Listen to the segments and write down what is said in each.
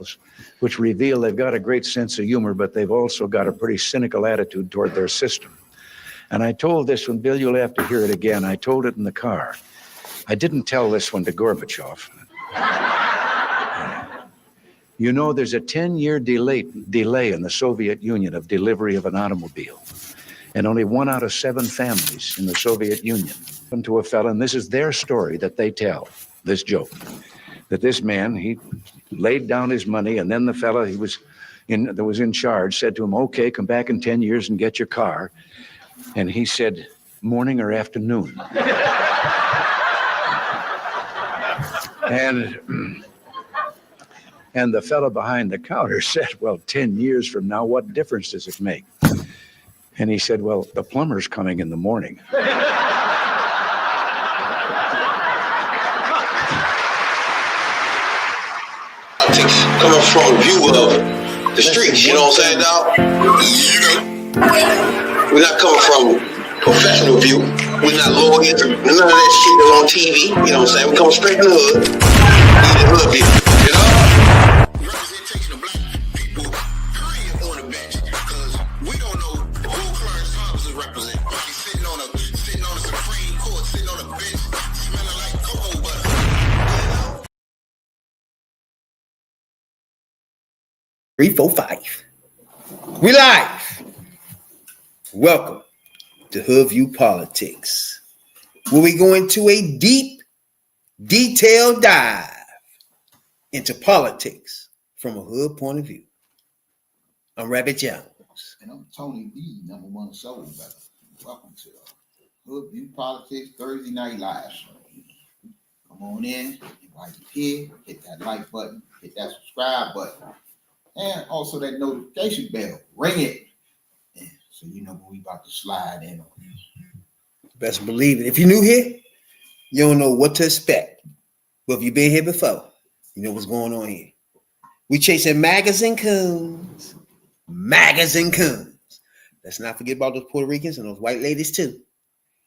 profiles, which reveal they've got a great sense of humor, but they've also got a pretty cynical attitude toward their system. And I told this one, Bill, you'll have to hear it again. I told it in the car. I didn't tell this one to Gorbachev. You know, there's a 10-year delay in the Soviet Union of delivery of an automobile. And only 1 out of 7 families in the Soviet Union come to a fellow, and this is their story that they tell, this joke, that this man, he laid down his money, and then the fellow that was in charge said to him, okay, come back in 10 years and get your car. And he said, morning or afternoon? And the fellow behind the counter said, well, 10 years from now, what difference does it make? And he said, well, the plumber's coming in the morning. Coming from a view of the streets, you know what I'm saying, dog? We're not coming from professional view. We're not lawyers, none of that shit that's on TV, you know what I'm saying? We come straight from the hood. We the hood view, you know? Representation of black people, period, on the bench. Because we don't know who Clarence Thomas is representing. He's sitting on a Supreme Court, sitting on a bench, smelling like cocoa butter. You know? 3, 4, 5. We live. Welcome to Hoodviewpolitics, where we go into a deep, detailed dive into politics from a hood point of view. I'm Rabbit Jones. And I'm Tony B, #1 soul brother. Welcome to Hoodviewpolitics Thursday Night Live Show. Come on in, invite you here, hit that like button, hit that subscribe button, and also that notification bell. Ring it, so you know when we about to slide in on you. Best believe it. If you're new here, you don't know what to expect. But if you've been here before, you know what's going on here. We chasing magazine coons. Magazine coons. Let's not forget about those Puerto Ricans and those white ladies too.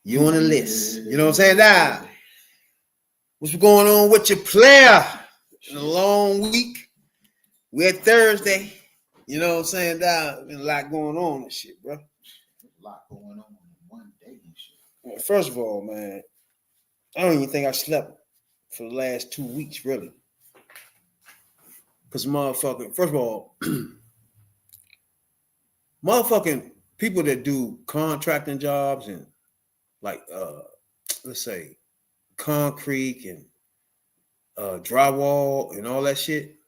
You on the list. You know what I'm saying? Now, what's going on with your player? In a long week. We're at Thursday. You know what I'm saying? There's a lot going on and shit, bro. There's a lot going on in one day and shit. Well, first of all, man, I don't even think I slept for the last 2 weeks, really. Because motherfucking, first of all, motherfucking people that do contracting jobs and like, let's say, concrete and drywall and all that shit,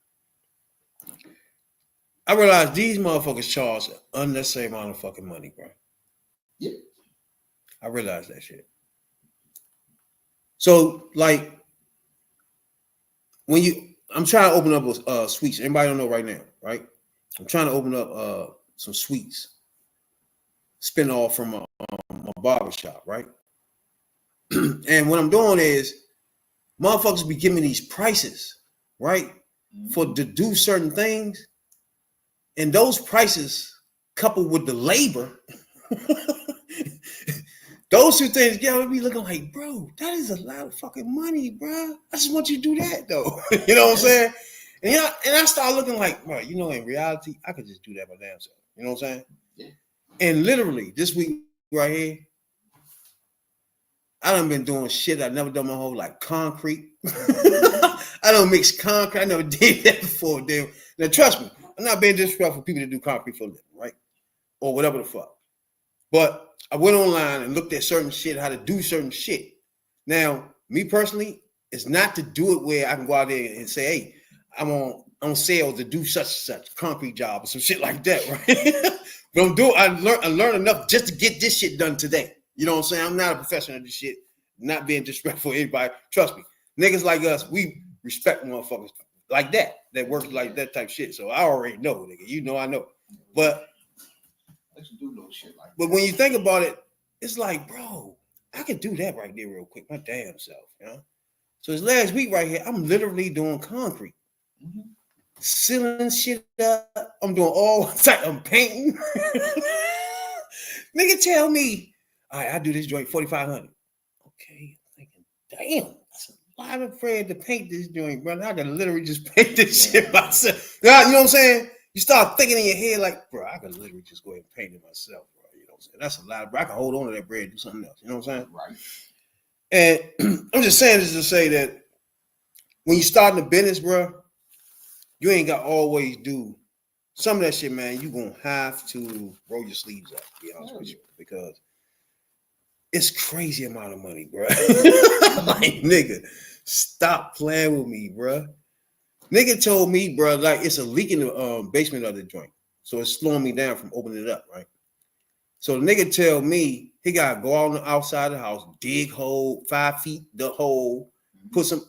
I realize these motherfuckers charge an unnecessary amount of fucking money, bro. Yeah. I realize that shit. So, like, I'm trying to open up sweets. Anybody don't know right now, right? I'm trying to open up some sweets. Spin off from my barbershop, right? And what I'm doing is, motherfuckers be giving me these prices, right? To do certain things. And those prices, coupled with the labor, those two things, yeah, would be looking like, bro, that is a lot of fucking money, bro. I just want you to do that, though. You know what I'm saying? And I start looking like, bro, you know, in reality, I could just do that by damn self. You know what I'm saying? Yeah. And literally, this week right here, I done been doing shit I never done my whole life. Concrete. I don't mix concrete. I never did that before, damn. Now, trust me. I'm not being disrespectful for people that do concrete for a living, right? Or whatever the fuck. But I went online and looked at certain shit, how to do certain shit. Now, me personally, it's not to do it where I can go out there and say, hey, I'm on sale to do such concrete job or some shit like that, right? But I learned enough just to get this shit done today. You know what I'm saying? I'm not a professional at this shit. Not being disrespectful to anybody. Trust me. Niggas like us, we respect motherfuckers like that works like that type shit. So I already know, nigga. You know I know. But let's do little shit like that. But when you think about it, it's like, bro, I could do that right there real quick, my damn self, you know? So this last week right here, I'm literally doing concrete. Sealing shit up. I'm doing all type of painting. Nigga tell me, all right, I do this joint 4,500. Okay, I'm thinking, damn, that's a why I'm afraid to paint this joint, brother? I can literally just paint this shit myself. You know what I'm saying? You start thinking in your head like, bro, I could literally just go ahead and paint it myself, bro. You know what I'm saying? That's a lot, bro. I can hold on to that bread and do something else. You know what I'm saying? Right. And I'm just saying this to say that when you starting a business, bro, you ain't got to always do some of that shit, man. You gonna have to roll your sleeves up, to be honest with you, because it's crazy amount of money, bro. Like, nigga, stop playing with me, bro. Nigga told me, bro, like it's a leak in the basement of the joint, so it's slowing me down from opening it up, right? So the nigga tell me he gotta go out on the outside of the house, dig hole, 5 feet the hole, put some,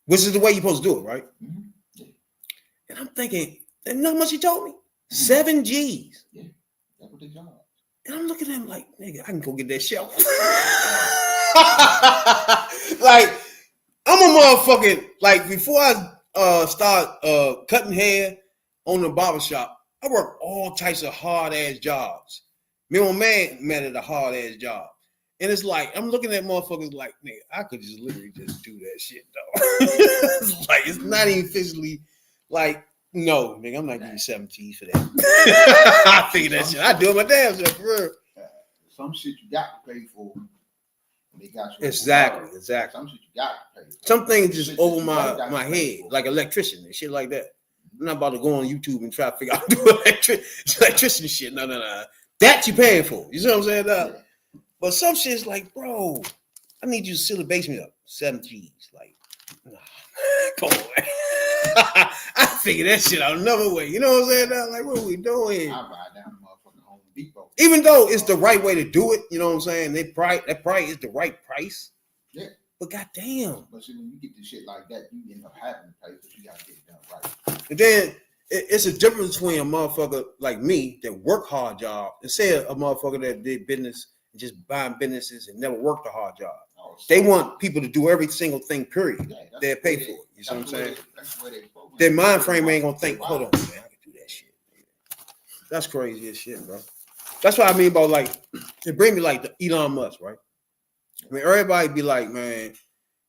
which is the way you're supposed to do it, right? Mm-hmm. And I'm thinking, you know how much he told me? 7 G's. Yeah, that's what they job. And I'm looking at him like, nigga, I can go get that shelf. Like, I'm a motherfucking, like, before I start cutting hair on the barbershop, I work all types of hard-ass jobs. Me and my man met at a hard-ass job. And it's like, I'm looking at motherfuckers like, nigga, I could just literally just do that shit, though. It's like, it's not even physically, like, no, nigga, I'm not giving you 7 G's for that. I figure that shit. I do it my damn self, for real. Some shit you got to pay for. They got you. Exactly. Some shit you got to pay for. Some things just over my head, like electrician and shit like that. I'm not about to go on YouTube and try to figure out how to do electrician shit. No. That you paying for. You see what I'm saying? Yeah. But some shit's like, bro, I need you to seal the basement up. 7 G's. Like, nah. Come on, man. I figured that shit out another way. You know what I'm saying? Like, what are we doing? I ride down motherfucking Home Depot. Even though it's the right way to do it, you know what I'm saying? That probably is the right price. Yeah. But goddamn. But see, when you get the shit like that, you end up having to pay because you got to get it done right. And then it's a difference between a motherfucker like me that work hard job and say a motherfucker that did business and just buying businesses and never worked a hard job. Oh, so They want people to do every single thing, period. yeah, They'll pay the for way it. You see what I'm saying? That's the way they program. Their mind frame ain't gonna think, hold on, man, I can do that shit. That's crazy as shit, bro. That's what I mean about, like, it bring me like the Elon Musk, right? I mean, everybody be like, man,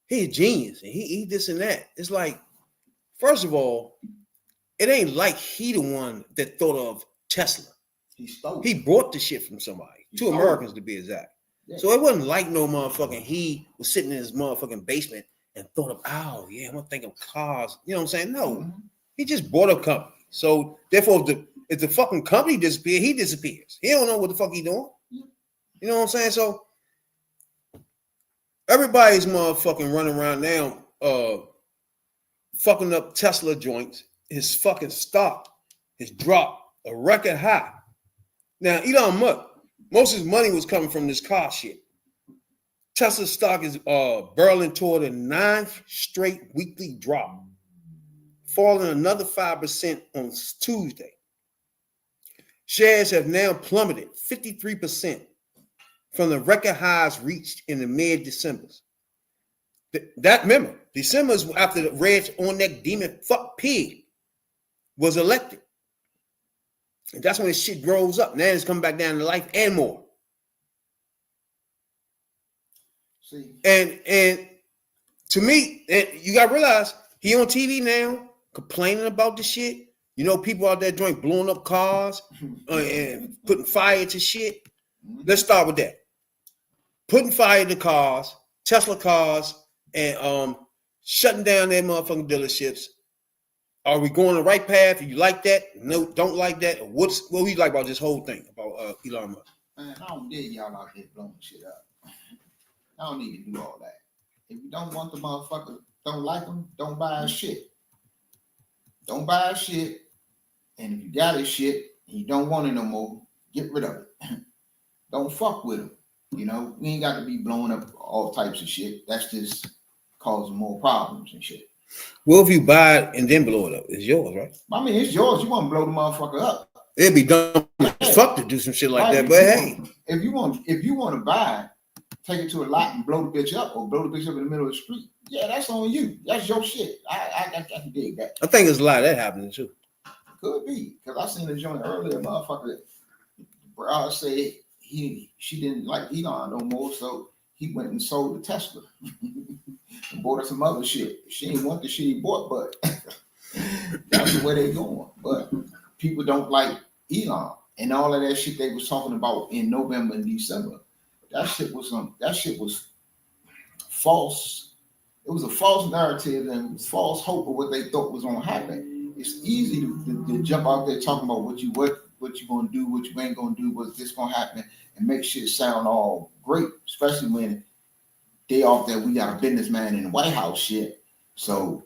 he's a genius and he this and that. It's like, first of all, it ain't like he the one that thought of Tesla. He stole. He bought the shit from somebody, two Americans to be exact. Yeah. So it wasn't like no motherfucking he was sitting in his motherfucking basement and thought of, oh yeah, I'm gonna think of cars. You know what I'm saying? No, Mm-hmm. he just bought a company. So therefore, if the fucking company disappears, he disappears. He don't know what the fuck he doing. You know what I'm saying? So everybody's motherfucking running around now, fucking up Tesla joints. His fucking stock has dropped a record high. Now, Elon Musk, most of his money was coming from this car shit. Tesla stock is barreling toward a 9th straight weekly drop, falling another 5% on Tuesday. Shares have now plummeted 53% from the record highs reached in the mid-December. Remember, December is after the Red's on-neck demon fuck pig was elected. And that's when this shit grows up. Now it's coming back down to life and more. See, And to me, you gotta realize he on TV now complaining about the shit. You know, people out there doing blowing up cars and putting fire to shit. Let's start with that. Putting fire to cars, Tesla cars, and shutting down their motherfucking dealerships. Are we going the right path? Do you like that? No, don't like that. What do you like about this whole thing about Elon Musk? man, I don't dare y'all out here blowing shit up. I don't need to do all that. If you don't want the motherfucker, don't like him, don't buy his shit. Don't buy his shit. And if you got his shit and you don't want it no more, get rid of it. Don't fuck with him. You know, we ain't got to be blowing up all types of shit. That's just causing more problems and shit. Well, if you buy it and then blow it up, it's yours, right? I mean, it's yours. You want to blow the motherfucker up. It'd be dumb as fuck to do some shit like Right, that, but hey. If you want to buy, take it to a lot and blow the bitch up, or blow the bitch up in the middle of the street. Yeah, that's on you. That's your shit. I can dig that. I think there's a lot of that happening too. Could be, because I seen a joint earlier, motherfucker. Bro said she didn't like Elon no more, so he went and sold the Tesla. and bought her some other shit. She ain't want the shit he bought, but that's the way they going. But people don't like Elon and all of that shit they was talking about in November and December. That shit was false. It was a false narrative and it was false hope of what they thought was gonna happen. It's easy to jump out there talking about what you gonna do, what you ain't gonna do, what's this gonna happen, and make shit sound all great, especially when they off that we got a businessman in the White House shit. So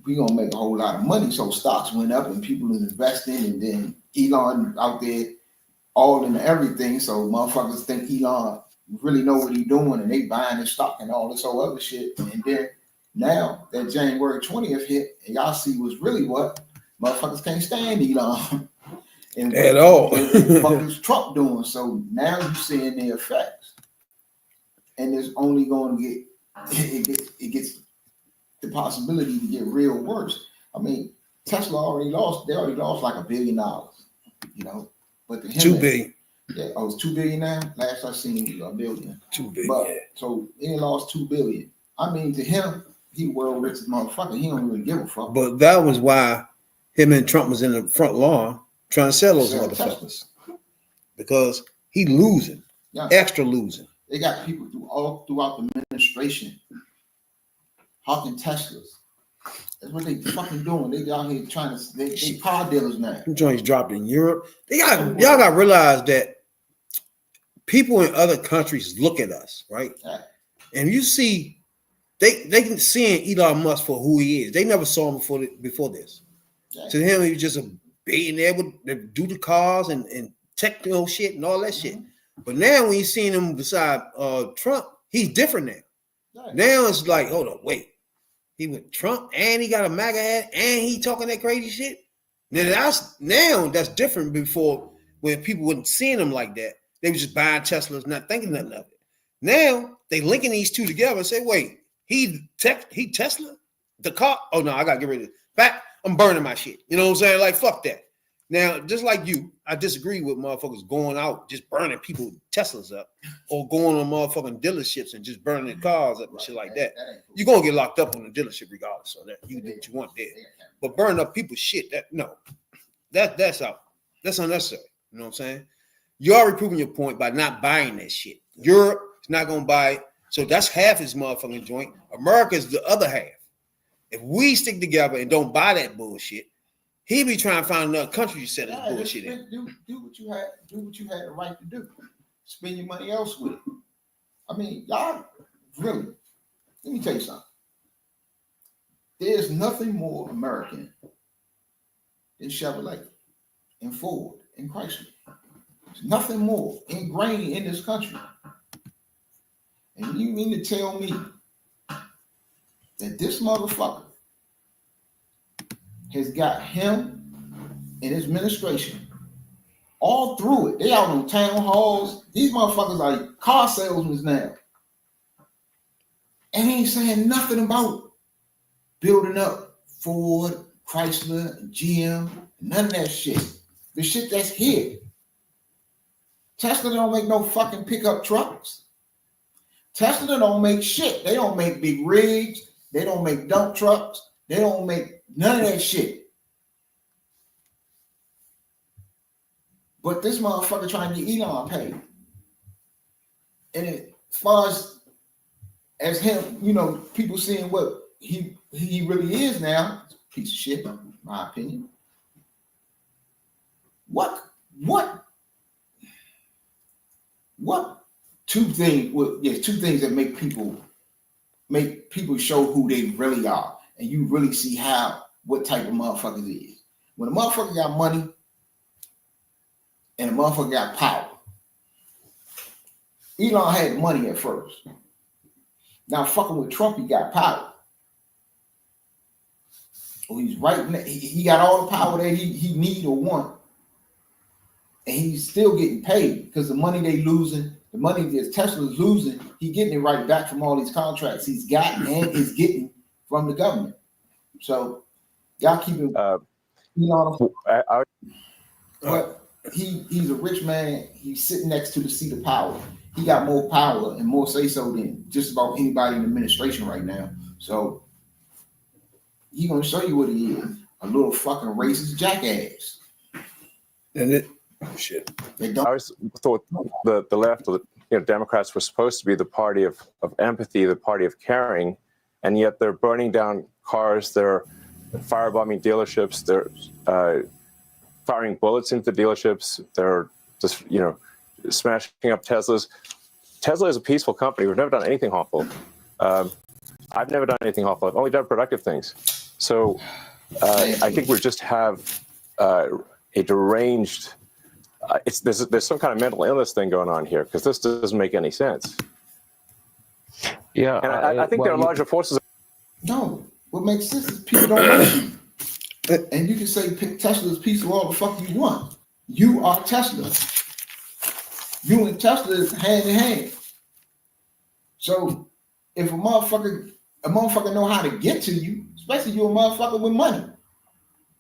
we gonna make a whole lot of money. So stocks went up and people is investing, and then Elon out there all into everything. So motherfuckers think Elon really know what he's doing, and they buying his stock and all this whole other shit. And then now that January 20th hit, and y'all see what's really what motherfuckers can't stand Elon and at all. what the fuck is Trump doing? So now you're seeing the effects, and it's only going to get it gets the possibility to get real worse. I mean, Tesla already lost like $1 billion, you know. But the $2 billion. Yeah, oh, it's $2 billion now. Last I seen it was $1 billion. $2 billion. But so he lost $2 billion. I mean, to him, he world richest motherfucker. He don't really give a fuck. But that was why him and Trump was in the front lawn trying to sell those motherfuckers. Because he losing, extra losing. They got people throughout the administration hawking Teslas. That's what they fucking doing. They out here trying to. They car dealers now. Them joints dropped in Europe. Y'all got to realize that people in other countries look at us, right? Yeah. And you see, they can see Elon Musk for who he is. They never saw him before this. Yeah. To him, he was just a billionaire would do the cars and technical shit and all that shit. But now when you seen him beside Trump, he's different now. Yeah. Now it's like, hold on, wait. He went Trump and he got a MAGA hat and he talking that crazy shit. Now that's different. Before, when people wasn't seeing him like that, they was just buying Teslas, not thinking nothing of it. Now they linking these two together and say, wait, he Tesla? The car? Oh no, I gotta get rid of it. In fact, I'm burning my shit. You know what I'm saying? Like, fuck that. Now, just like you, I disagree with motherfuckers going out just burning people Teslas up or going on motherfucking dealerships and just burning their cars up and shit like that. You're gonna get locked up on the dealership regardless of that. You do what you want there. But burning up people's shit, that's out. That's unnecessary. You know what I'm saying? You're already proving your point by not buying that shit. Europe is not gonna buy it. So that's half his motherfucking joint. America is the other half. If we stick together and don't buy that bullshit, he be trying to find another country to set his bullshit in. Do what you had the right to do. Spend your money elsewhere. I mean, y'all really. Let me tell you something. There's nothing more American than Chevrolet and Ford and Chrysler. There's nothing more ingrained in this country. And you mean to tell me that this motherfucker has got him and his administration all through it? They out on town halls. These motherfuckers are car salesmen now. And he ain't saying nothing about building up Ford, Chrysler, GM, none of that shit. The shit that's here. Tesla don't make no fucking pickup trucks. Tesla don't make shit. They don't make big rigs. They don't make dump trucks. They don't make none of that shit. But this motherfucker trying to get Elon paid. And as far as him, you know, people seeing what he really is now, piece of shit, in my opinion. What two things that make people show who they really are, and you really see what type of motherfucker it is. When a motherfucker got money and a motherfucker got power. Elon had money at first. Now fucking with Trump, he got power. Well, he's right. He got all the power that he need or want, and he's still getting paid because the money they losing, the money that Tesla's losing, he getting it right back from all these contracts he's got and is getting from the government. So y'all keep it. But he's a rich man. He's sitting next to the seat of power. he got more power and more say so than just about anybody in the administration right now. So he gonna show you what he is. A little fucking racist jackass. And it shit. They I don't always thought the left, or Democrats were supposed to be the party of empathy, the party of caring, and yet they're burning down cars, they're firebombing dealerships, they're firing bullets into dealerships, they're just smashing up Teslas. Tesla is a peaceful company. We've never done anything harmful. I've never done anything harmful. I've only done productive things. So I think we just have a deranged. There's some kind of mental illness thing going on here, because this doesn't make any sense. Yeah, And I think there are larger forces. No, what makes sense is people don't like you. And you can say Tesla is peaceful all the fuck you want. You are Tesla. You and Tesla is hand in hand. So if a motherfucker know how to get to you, especially you a motherfucker with money,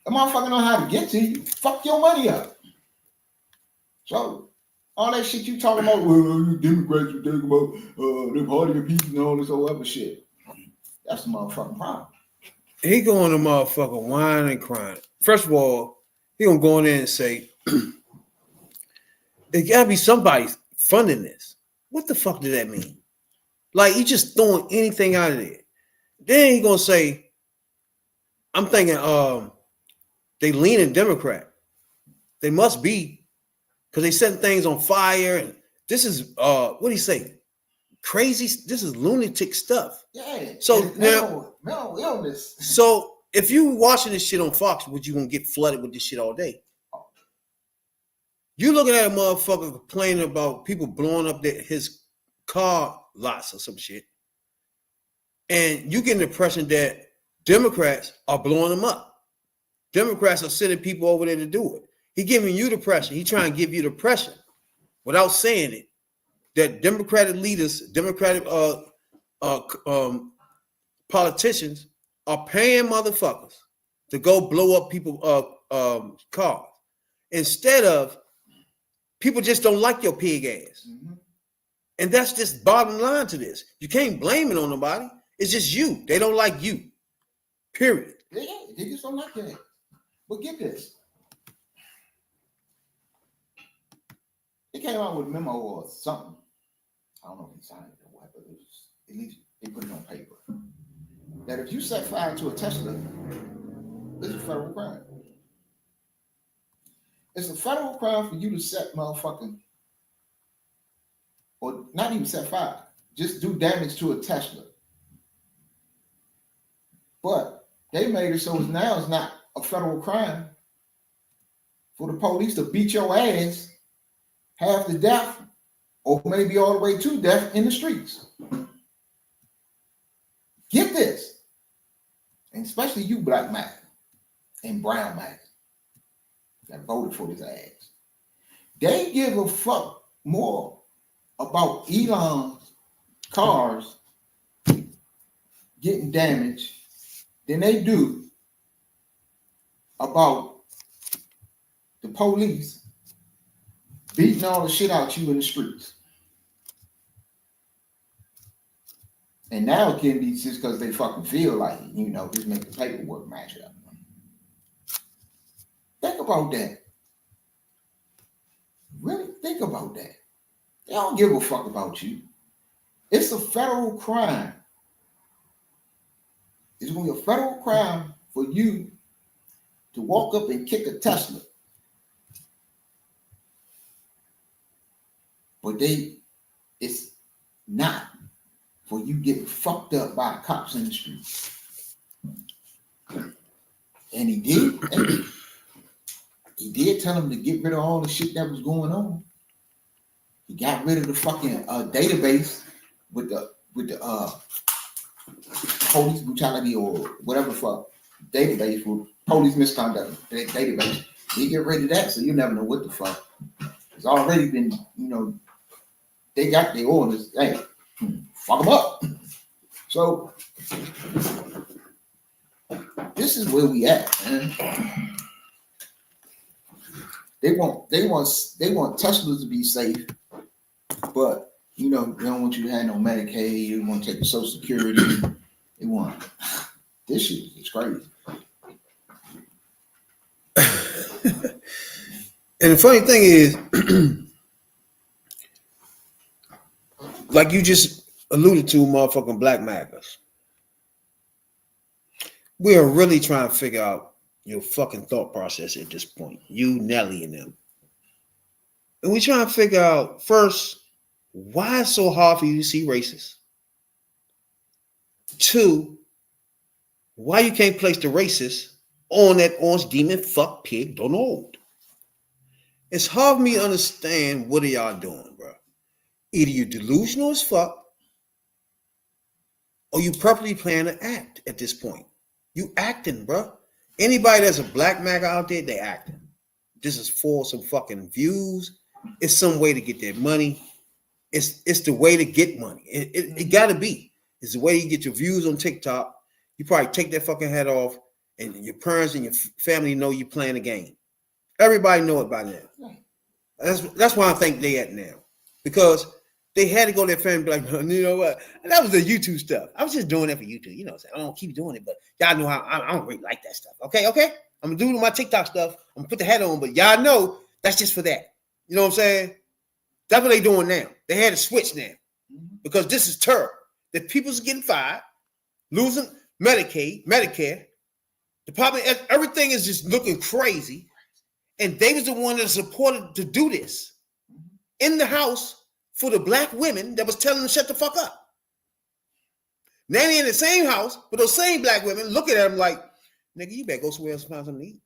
a motherfucker know how to get to you, fuck your money up. So all that shit you talking about, well, Democrats are talking about them hardy of peace and all this old other shit. That's the motherfucking problem. He going to motherfucker whining and crying. First of all, he gonna go in there and say, there gotta be somebody funding this. What the fuck does that mean? Like, he just throwing anything out of there. Then he gonna say, I'm thinking they leaning Democrat. They must be, because they setting things on fire. And this is what do you say? Crazy. This is lunatic stuff. Yeah. So now, mental illness. so if you watching this shit on Fox, would you gonna get flooded with this shit all day? You looking at a motherfucker complaining about people blowing up his car lots or some shit, and you get the impression that Democrats are blowing them up. Democrats are sending people over there to do it. He giving you the pressure. He trying to give you the pressure without saying it. That Democratic leaders, Democratic politicians are paying motherfuckers to go blow up people's cars. Instead of, people just don't like your pig ass. Mm-hmm. And that's just bottom line to this. You can't blame it on nobody. It's just you. They don't like you. Period. Yeah, they just don't like that. But get this. They came out with a memo or something. I don't know if he signed it or what, but it was, at least they put it on paper. That if you set fire to a Tesla, it's a federal crime. It's a federal crime for you to set motherfucking, or not even set fire, just do damage to a Tesla. But they made it so now it's not a federal crime for the police to beat your ass half to death, or maybe all the way to death in the streets. Get this, and especially you, Black Mac and Brown Mac, that voted for his ass. They give a fuck more about Elon's cars getting damaged than they do about the police beating all the shit out you in the streets. And now it can be just because they fucking feel like it, just make the paperwork match up. Think about that. Really think about that. They don't give a fuck about you. It's a federal crime. It's going to be a federal crime for you to walk up and kick a Tesla. But it's not for you getting fucked up by the cops in the street. And he did. He did tell him to get rid of all the shit that was going on. He got rid of the fucking database with the police brutality or whatever fuck database for police misconduct database. He get rid of that, so you never know what the fuck. It's already been, they got their orders. Hey, fuck them up. So this is where we at, man. They want Teslas to be safe, but You know, they don't want you to have no Medicaid. They want to take the Social Security. They want this shit is crazy. And the funny thing is, like you just alluded to, motherfucking black maggers. We are really trying to figure out your fucking thought process at this point. You, Nelly, and them. And we trying to figure out first, why it's so hard for you to see racist? 2, why you can't place the racist on that orange demon fuck pig Donald? It's hard for me to understand what are y'all doing, bro. Either you're delusional as fuck, or you purposely plan to act at this point. You acting, bro. Anybody that's a black MAGA out there, they acting. This is for some fucking views. It's some way to get their money. It's the way to get money. It gotta be. It's the way you get your views on TikTok. You probably take that fucking head off, and your parents and your family know you playing a game. Everybody know it by now. That's why I think they at now. Because they had to go to their family and be like, you know what? And that was the YouTube stuff. I was just doing that for YouTube. You know what I'm saying? I don't keep doing it, but y'all know how I don't really like that stuff. Okay? I'm gonna do my TikTok stuff. I'm gonna put the hat on, but y'all know that's just for that. You know what I'm saying? That's what they doing now. They had to switch now. Because this is terrible. The people's getting fired, losing Medicaid, Medicare. Department, everything is just looking crazy. And they was the one that supported to do this in the House for the black women that was telling them shut the fuck up. Now they in the same house, but those same black women looking at them like, nigga, you better go somewhere else and find something to eat.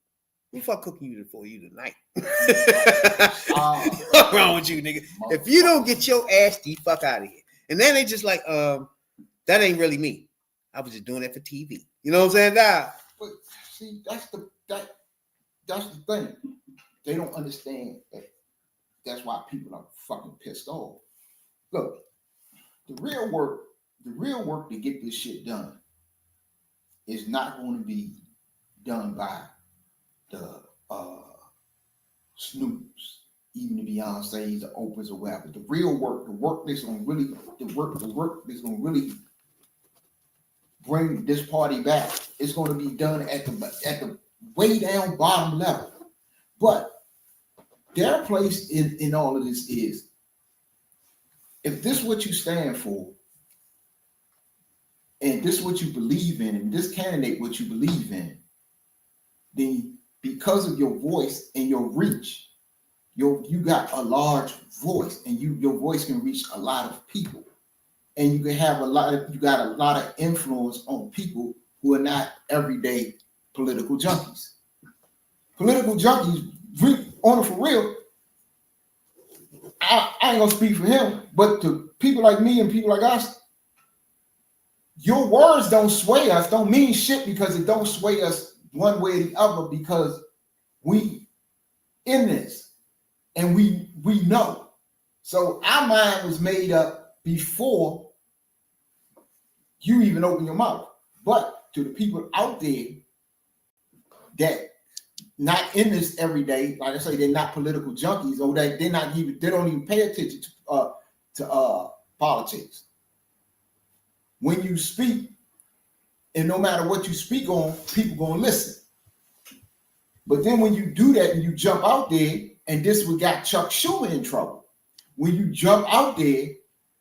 Who fuck cooking you for you tonight? What's wrong with you, nigga? If you don't get your ass the fuck out of here. And then they just like, that ain't really me. I was just doing that for TV. You know what I'm saying? Nah. But see, that's the thing. They don't understand that. That's why people are fucking pissed off. Look, the real work to get this shit done is not going to be done by the Snoops, even the Beyoncé's, the Oprahs, or whatever. The real work, the work that's going to really bring this party back is going to be done at the way down bottom level. But their place in all of this is, if this is what you stand for, and this is what you believe in, and this candidate what you believe in, then because of your voice and your reach, you got a large voice, and your voice can reach a lot of people, and you can have you got a lot of influence on people who are not everyday political junkies. Political junkies, on it for real. I ain't gonna speak for him, but to people like me and people like us, your words don't sway us, don't mean shit, because it don't sway us one way or the other, because we in this and we know. So our mind was made up before you even open your mouth. But to the people out there that not in this every day, like I say, they're not political junkies, or that they don't even pay attention to politics. When you speak, and no matter what you speak on, people gonna listen. But then when you do that and you jump out there, and this what got Chuck Schumer in trouble. When you jump out there,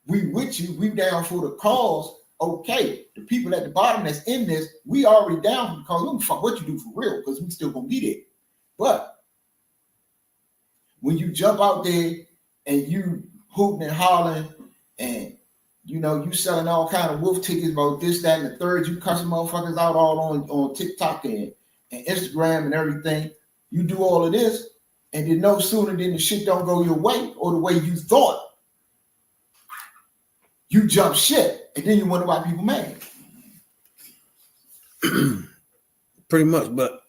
we with you, we down for the cause. Okay, the people at the bottom that's in this, we already down for the cause. We don't fuck what you do for real, because we still gonna be there. But when you jump out there and you hooting and hollering, and you selling all kind of wolf tickets about this, that, and the third, you cussing motherfuckers out all on TikTok and Instagram and everything. You do all of this, and then no sooner than the shit don't go your way or the way you thought, you jump shit, and then you wonder why people mad. Pretty much, but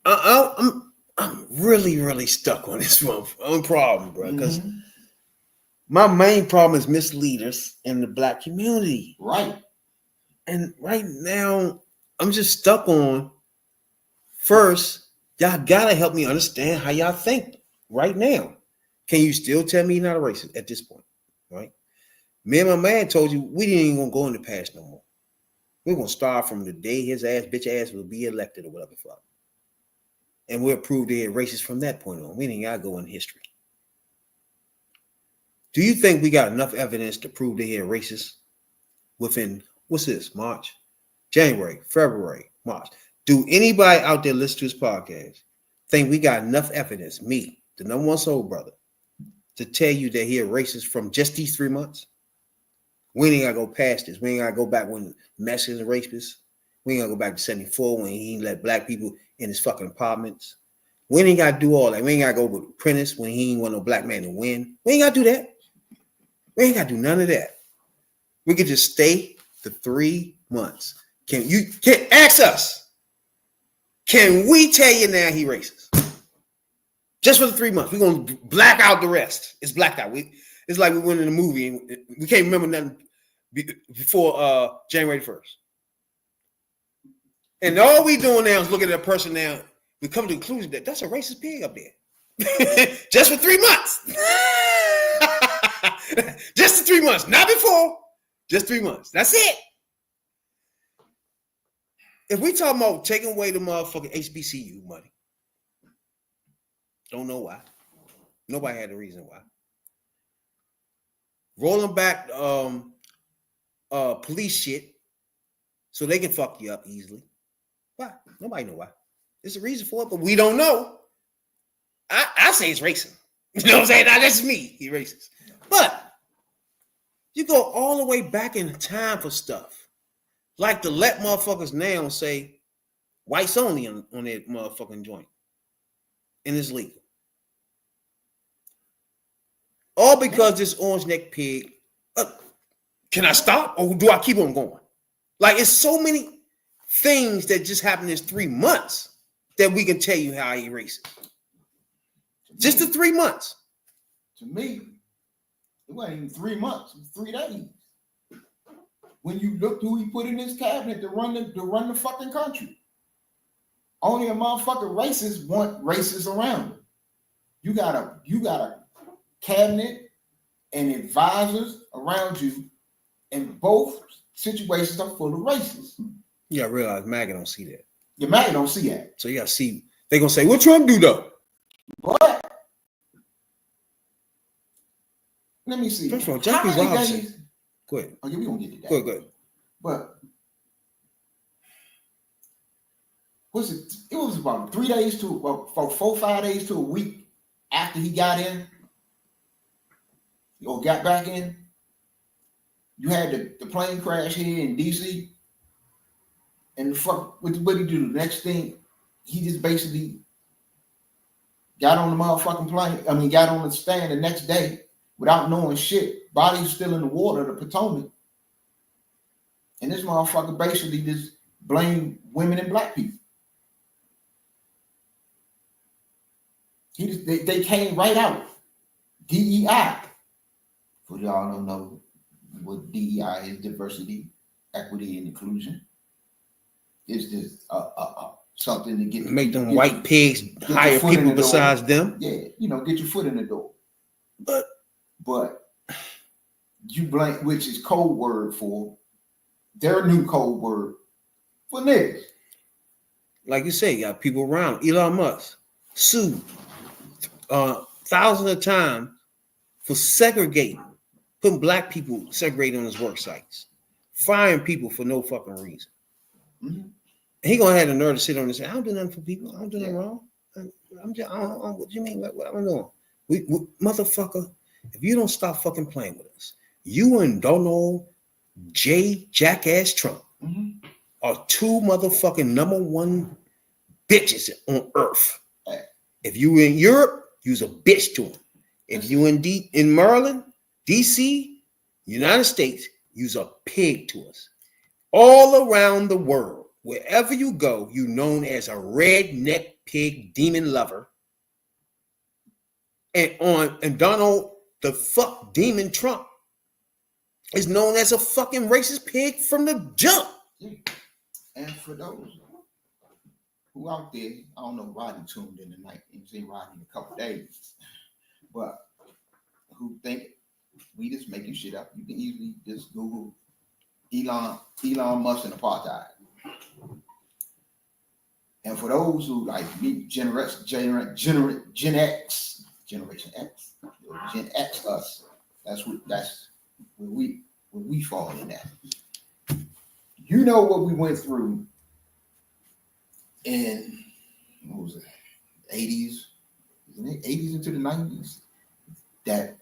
I'm really, really stuck on this one problem, bro. Because my main problem is misleaders in the black community. Right. And right now, I'm just stuck on, first, y'all gotta help me understand how y'all think right now. Can you still tell me he's not a racist at this point? Right? Me and my man told you we didn't even gonna go in the past no more. We're gonna start from the day his bitch ass will be elected or whatever the fuck. And we'll prove they're racist from that point on. We ain't gotta go in history. Do you think we got enough evidence to prove they're racist within what's this? March, January, February, March. Do anybody out there listen to this podcast think we got enough evidence, me, the number one soul brother, to tell you that he a racist from just these 3 months? We ain't gotta go past this. We ain't gotta go back when Mexicans and rapists. We ain't gotta go back to 74 when he let black people in his fucking apartments. We ain't gotta do all that. We ain't gotta go with Prentice when he ain't want no black man to win. We ain't gotta do that. We ain't gotta do none of that. We could just stay the 3 months. Can ask us? Can we tell you now he racist? Just for the 3 months. We're gonna black out the rest. It's blacked out. It's like we went in a movie and we can't remember nothing before January 1st. And all we doing now is looking at a person now. We come to the conclusion that that's a racist pig up there. Just for 3 months. Just for 3 months. Not before. Just 3 months. That's it. If we talking about taking away the motherfucking HBCU money, don't know why. Nobody had a reason why. Rolling back police shit so they can fuck you up easily. Why? Nobody know why. There's a reason for it, but we don't know. I say it's racist. You know what I'm saying? Now that's me. He's racist. But you go all the way back in time for stuff. Like to let motherfuckers now say whites only on their motherfucking joint. And it's legal. All because this orange neck pig. Can I stop or do I keep on going? Like it's so many things that just happened in 3 months that we can tell you how he racist. Just the 3 months. To me, it wasn't even 3 months. It was 3 days. When you looked who he put in his cabinet to run the fucking country. Only a motherfucking racist want racists around him. You got a cabinet and advisors around you, and both situations are full of racists. You gotta realize MAGA don't see that. Your MAGA don't see that. So you gotta see, they're gonna say, what Trump do though? What? Let me see. First of all, Jackie Robinson. Days? Go ahead. Oh, yeah, we gonna get to that. Go ahead. But it was about 3 days to about 4 5 days to a week after he got in or got back in. You had the plane crash here in DC, and the fuck what did he do? The next thing, he just basically got on the motherfucking plane. I mean, got on the stand the next day without knowing shit. Body's still in the water, the Potomac. And this motherfucker basically just blamed women and black people. They came right out. DEI. For y'all don't know what DEI is, diversity, equity, and inclusion. It's just something to make them white pigs hire people besides them. Yeah, get your foot in the door. But you blame, which is code word for their new code word for niggas. Like you say, you got people around. Elon Musk sued thousands of times for segregating, putting black people segregated on his work sites, firing people for no fucking reason. Mm-hmm. He gonna have the nerve to sit on and say, "I don't do nothing for people. I don't do nothing wrong. I'm just, what do you mean? What am I doing? We motherfucker, if you don't stop fucking playing with us, you and Donald J. Jackass Trump are two motherfucking number one bitches on earth. If you in Europe, you's a bitch to them. If you in Maryland, DC, United States, you's a pig to us. All around the world, wherever you go, you known as a redneck pig demon lover. And Donald the fuck demon Trump is known as a fucking racist pig from the jump. And for those who out there, I don't know, Rodney tuned in tonight. He's seen Rodney in a couple days. But who think we just making shit up. You can easily just Google Elon Musk and apartheid. And for those who like me, Gen X, Generation X, or Gen X us, that's where we fall in that. You know what we went through in what was it, 80s, isn't it? 80s into the 90s. That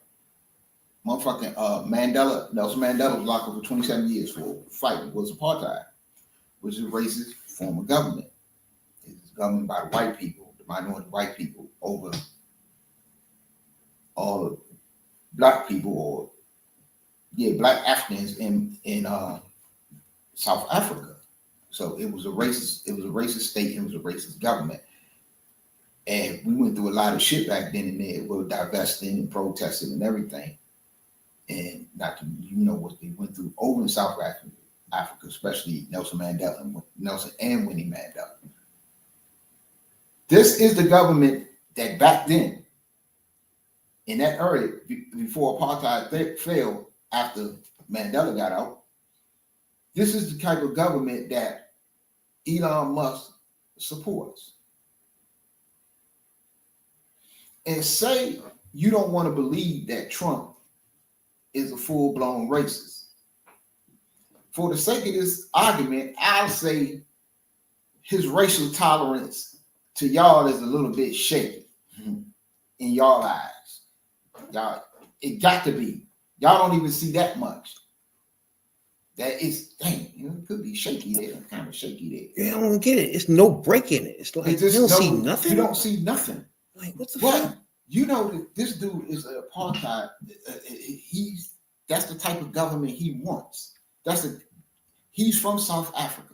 motherfucking Nelson Mandela was locked up for 27 years for fighting was apartheid, which is a racist form of government. It's governed by the white people, the minority white people, over all of black people, or black Africans in South Africa. So it was a racist state, it was a racist government. And we went through a lot of shit back then and there. We were divesting and protesting and everything. And not to, what they went through over in South Africa, especially Nelson and Winnie Mandela. This is the government that back then, in that area, before apartheid fell, after Mandela got out, this is the type of government that Elon Musk supports. And say you don't want to believe that Trump is a full-blown racist. For the sake of this argument, I'll say his racial tolerance to y'all is a little bit shaky in y'all eyes. Y'all, it got to be. Y'all don't even see that much. That is, it could be shaky there, kind of shaky there. Yeah, I don't get it. It's no break in it. It's like you don't see nothing. You don't see nothing. Like, what the fuck? You know that this dude is an apartheid. That's the type of government he wants. He's from South Africa.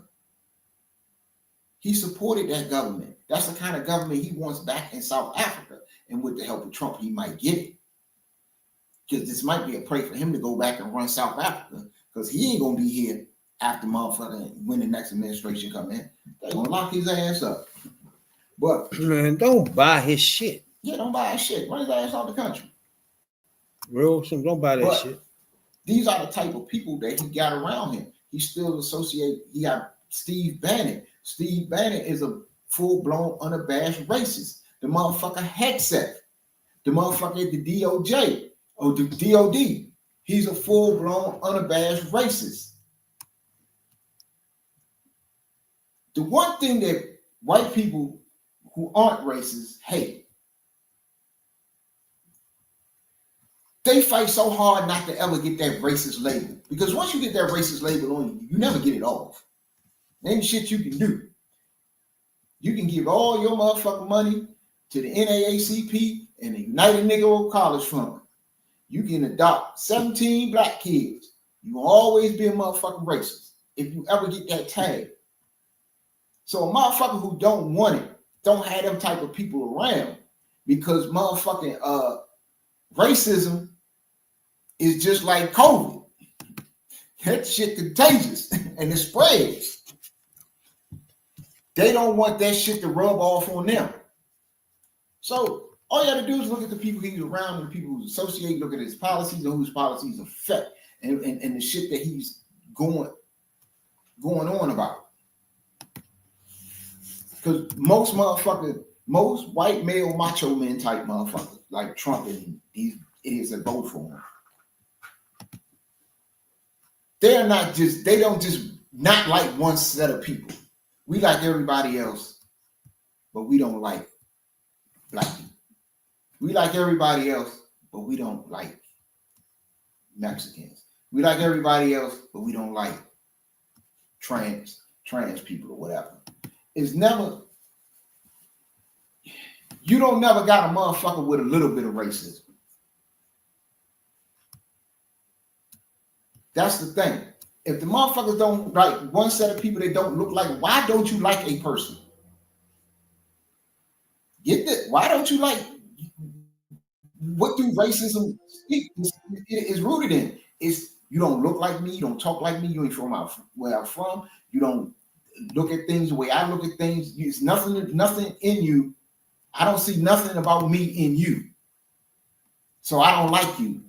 He supported that government. That's the kind of government he wants back in South Africa. And with the help of Trump, he might get it. Because this might be a prey for him to go back and run South Africa. Because he ain't gonna be here after motherfucker when the next administration come in. They're gonna lock his ass up. But man, don't buy his shit. Yeah, don't buy his shit. Run his ass out the country. Real simple. Don't buy that shit. These are the type of people that he got around him. He still associate. He got Steve Bannon. Steve Bannon is a full-blown, unabashed racist. The motherfucker Hegseth. The motherfucker at the DOJ or the DOD. He's a full-blown, unabashed racist. The one thing that white people who aren't racist hate, they fight so hard not to ever get that racist label. Because once you get that racist label on you, you never get it off. Ain't shit you can do. You can give all your motherfucking money to the NAACP and the United Negro College Fund. You can adopt 17 black kids. You will always be a motherfucking racist if you ever get that tag. So a motherfucker who don't want it, don't have them type of people around, because motherfucking racism is just like COVID. That shit contagious and it spreads. They don't want that shit to rub off on them. So all you have to do is look at the people he's around and the people who associate, look at his policies and whose policies affect and the shit that he's going on about. Because most white male macho men type motherfuckers like Trump and these idiots that vote for him, they don't just not like one set of people. We like everybody else, but we don't like black people. We like everybody else, but we don't like Mexicans. We like everybody else, but we don't like trans people or whatever. It's never, you don't never got a motherfucker with a little bit of racism. That's the thing. If the motherfuckers don't like one set of people that don't look like, why don't you like a person? Get this. Why don't you like, what do racism is rooted in? It's you don't look like me, you don't talk like me, you ain't from where I'm from, you don't look at things the way I look at things. It's nothing in you. I don't see nothing about me in you. So I don't like you.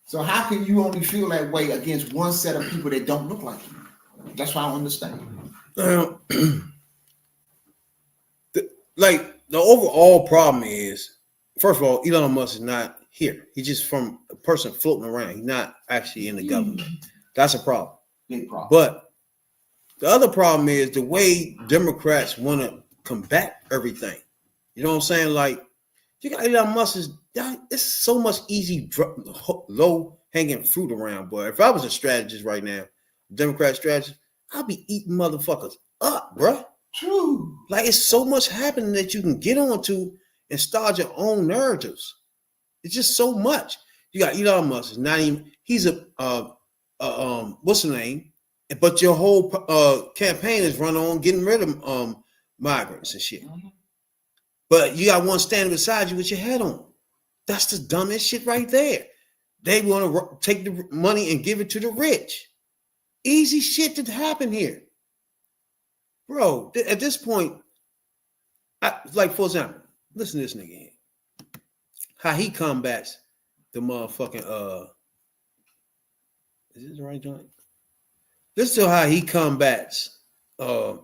So how can you only feel that way against one set of people that don't look like you? That's what I don't understand. Like the overall problem is, first of all, Elon Musk is not here. He's just from a person floating around. He's not actually in the government. That's a problem. Big problem. But the other problem is the way Democrats want to combat everything. You know what I'm saying? Like, you got Elon Musk is, it's so much easy, low hanging fruit around. But if I was a strategist right now, Democrat strategist, I'd be eating motherfuckers up, bruh. True. Like, it's so much happening that you can get onto and start your own narratives. It's just so much. You got Elon Musk. Is not even. He's a what's the name? But your whole campaign is run on getting rid of migrants and shit. Mm-hmm. But you got one standing beside you with your head on. That's the dumbest shit right there. They want to take the money and give it to the rich. Easy shit to happen here. Bro, at this point, like, for example, listen to this nigga here. How he combats the motherfucking, is this the right joint? Listen to how he combats Elon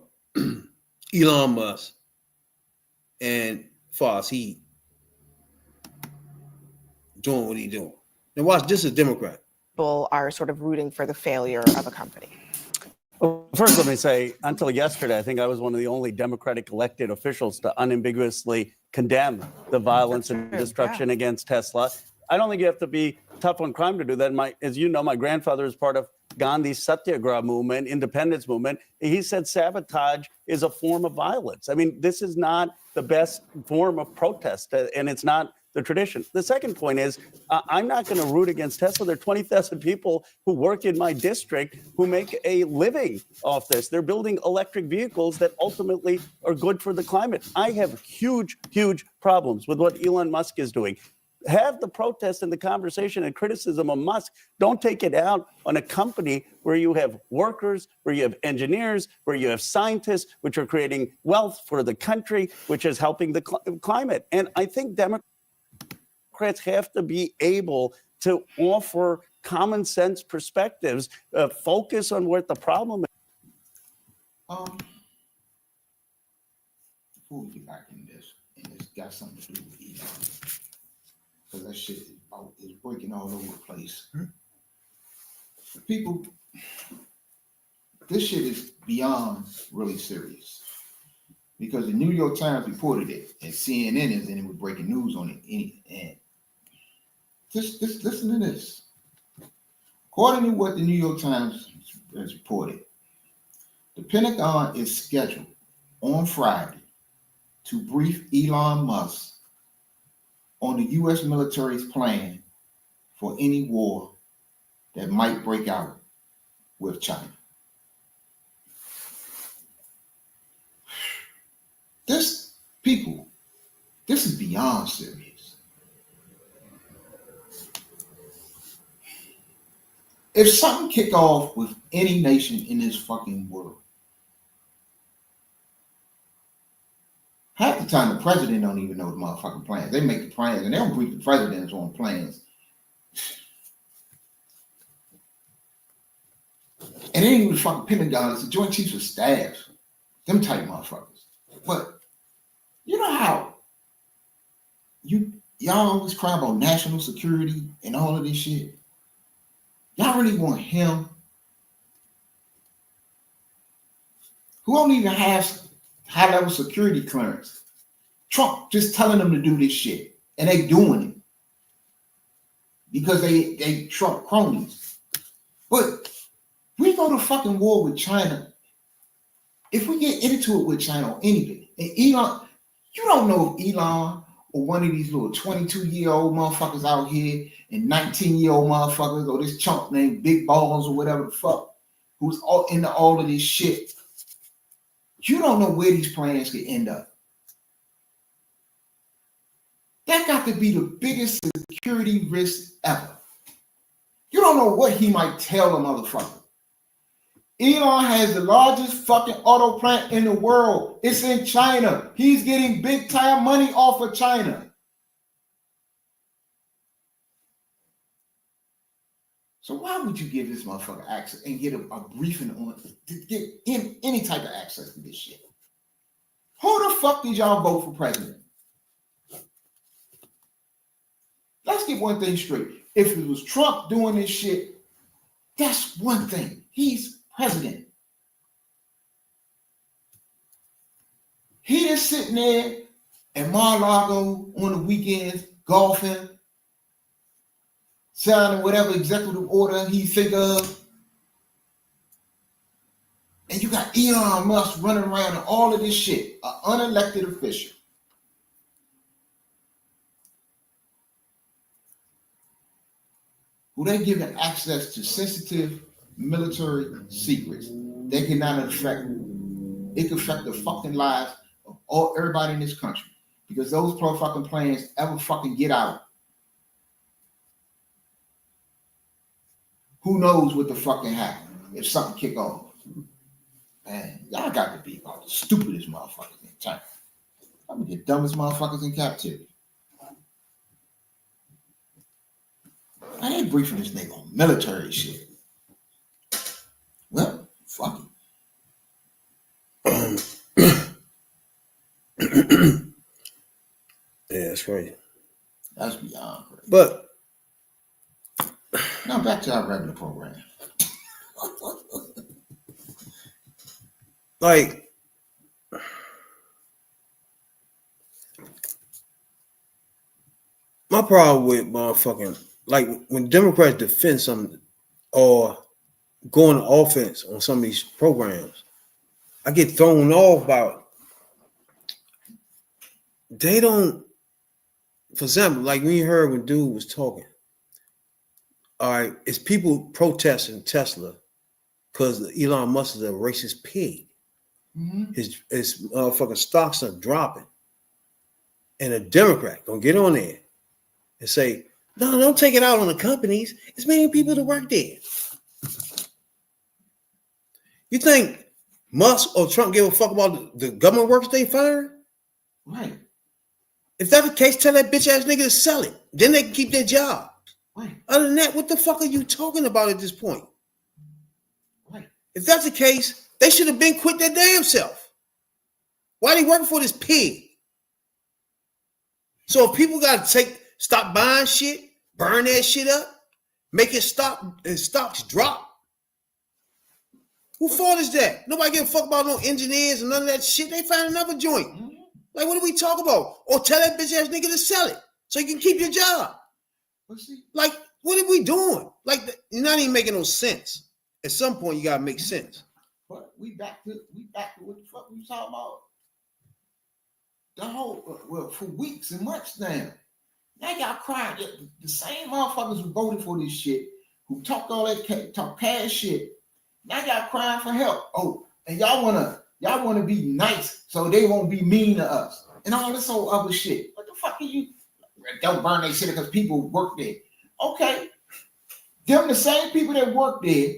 Musk and far as he doing what he doing. Now watch, this is a Democrat. People are sort of rooting for the failure of a company. Well, first, let me say, until yesterday, I think I was one of the only Democratic elected officials to unambiguously condemn the violence and destruction against Tesla. I don't think you have to be tough on crime to do that. As you know, my grandfather is part of Gandhi's Satyagraha movement, independence movement. He said sabotage is a form of violence. I mean, this is not the best form of protest, and it's not the tradition. The second point is, I'm not going to root against Tesla. There are 20,000 people who work in my district who make a living off this. They're building electric vehicles that ultimately are good for the climate. I have huge, huge problems with what Elon Musk is doing. Have the protest and the conversation and criticism of Musk. Don't take it out on a company where you have workers, where you have engineers, where you have scientists, which are creating wealth for the country, which is helping the climate. And I think Democrats have to be able to offer common sense perspectives, focus on what the problem is. Before we get back in this, and it's got something to do with Elon, because that shit is breaking all over the place. People, this shit is beyond really serious, because the New York Times reported it, and CNN is in it with breaking news on it. And just listen to this. According to what the New York Times has reported, the Pentagon is scheduled on Friday to brief Elon Musk on the U.S. military's plan for any war that might break out with China. This is beyond serious. If something kick off with any nation in this fucking world, half the time the president don't even know the motherfucking plans. They make the plans and they don't brief the presidents on plans. And it ain't even the fucking Pentagon, it's the Joint Chiefs of Staff. Them type motherfuckers. But you know how y'all always cry about national security and all of this shit? Y'all really want him, who don't even have high-level security clearance? Trump just telling them to do this shit, and they doing it because they Trump cronies. But we go to fucking war with China. If we get into it with China or anything, and Elon, you don't know if Elon or one of these little 22-year-old motherfuckers out here and 19-year-old motherfuckers or this chump named Big Balls or whatever the fuck, who's all into all of this shit. You don't know where these plans could end up. That got to be the biggest security risk ever. You don't know what he might tell a motherfucker. Elon has the largest fucking auto plant in the world. It's in China. He's getting big time money off of China. So why would you give this motherfucker access and get a briefing on to get him any type of access to this shit? Who the fuck did y'all vote for president? Let's get one thing straight. If it was Trump doing this shit, that's one thing. He's president. He is sitting there at Mar-a-Lago on the weekends, golfing, signing whatever executive order he think of. And you got Elon Musk running around and all of this shit, an unelected official. Who they giving access to sensitive military secrets. They cannot affect, it can affect the fucking lives of everybody in this country. Because those fucking planes ever fucking get out, who knows what the fucking happen if something kick off. Man, y'all got to be about the stupidest motherfuckers in time. I'm the dumbest motherfuckers in captivity. I ain't briefing this nigga on military shit. Well, fuck it. Yeah, that's crazy. That's beyond crazy. But now back to our regular program. like, my problem with motherfucking, like, when Democrats defend something or go on offense on some of these programs, I get thrown off about they don't. For example, like when you heard when dude was talking, all right, it's people protesting Tesla because Elon Musk is a racist pig. Mm-hmm. His fucking stocks are dropping, and a Democrat gonna get on there and say, "No, don't take it out on the companies. It's many people that work there." You think Musk or Trump give a fuck about the government workers they fire? Right. If that's the case, tell that bitch ass nigga to sell it. Then they can keep their job. Right. Other than that, what the fuck are you talking about at this point? Right. If that's the case, they should have been quit their damn self. Why they working for this pig? So if people got to stop buying shit, burn that shit up, make it stop and stocks drop. Who fault is that? Nobody give a fuck about no engineers and none of that shit. They find another joint. Mm-hmm. Like, what do we talk about? Or tell that bitch ass nigga to sell it so you can keep your job. Like, what are we doing? Like, you're not even making no sense. At some point, you gotta make sense. But we back to what the fuck we talking about. The whole well for weeks and months now. Now y'all crying. The same motherfuckers who voted for this shit, who talked all that talk cash shit. Now y'all crying for help. Oh, and y'all wanna be nice so they won't be mean to us and all this whole other shit. What the fuck are you? Don't burn that shit because people work there. Okay, them the same people that work there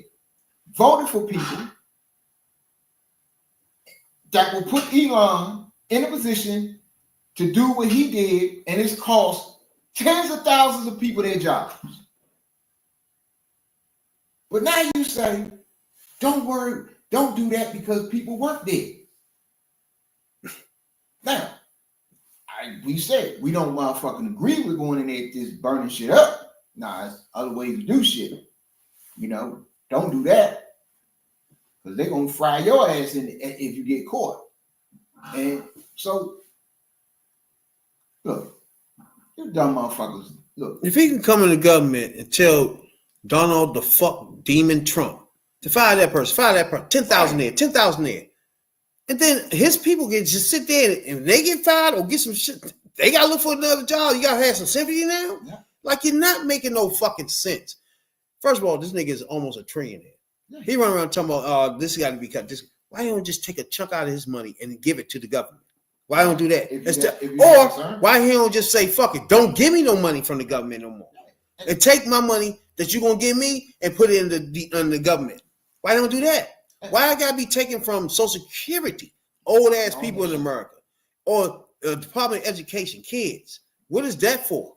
voted for people that will put Elon in a position to do what he did, and it's cost tens of thousands of people their jobs. But now you say, don't worry, don't do that because people work there. Now, we said we don't motherfucking agree with going in there just burning shit up. Nah, there's other ways to do shit. You know, don't do that. Because they're going to fry your ass if you get caught. And so, look, you dumb motherfuckers. Look. If he can come in the government and tell Donald the fuck demon Trump to fire that person, 10,000 there, 10,000 there. And then his people can just sit there and they get fired or get some shit. They got to look for another job. You got to have some sympathy now? Yeah. Like, you're not making no fucking sense. First of all, this nigga is almost a trillionaire. Yeah. He run around talking about, this got to be cut. Why don't just take a chunk out of his money and give it to the government? Why don't do that? Or why he don't just say, fuck it, don't give me no money from the government no more. And take my money that you're going to give me and put it in the government. Why don't do that? Why I got to be taken from Social Security, old ass people in America, or Department of Education, kids? What is that for?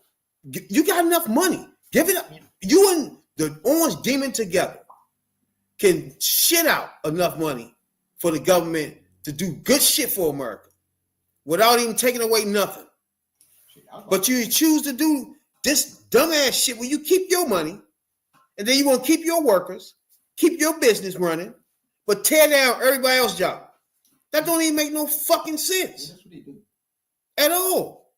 You got enough money. Give it up. You and the orange demon together can shit out enough money for the government to do good shit for America without even taking away nothing. But you choose to do this dumbass shit where you keep your money and then you want to keep your workers, keep your business running, but tear down everybody else's job. That don't even make no fucking sense. That's what they do. At all.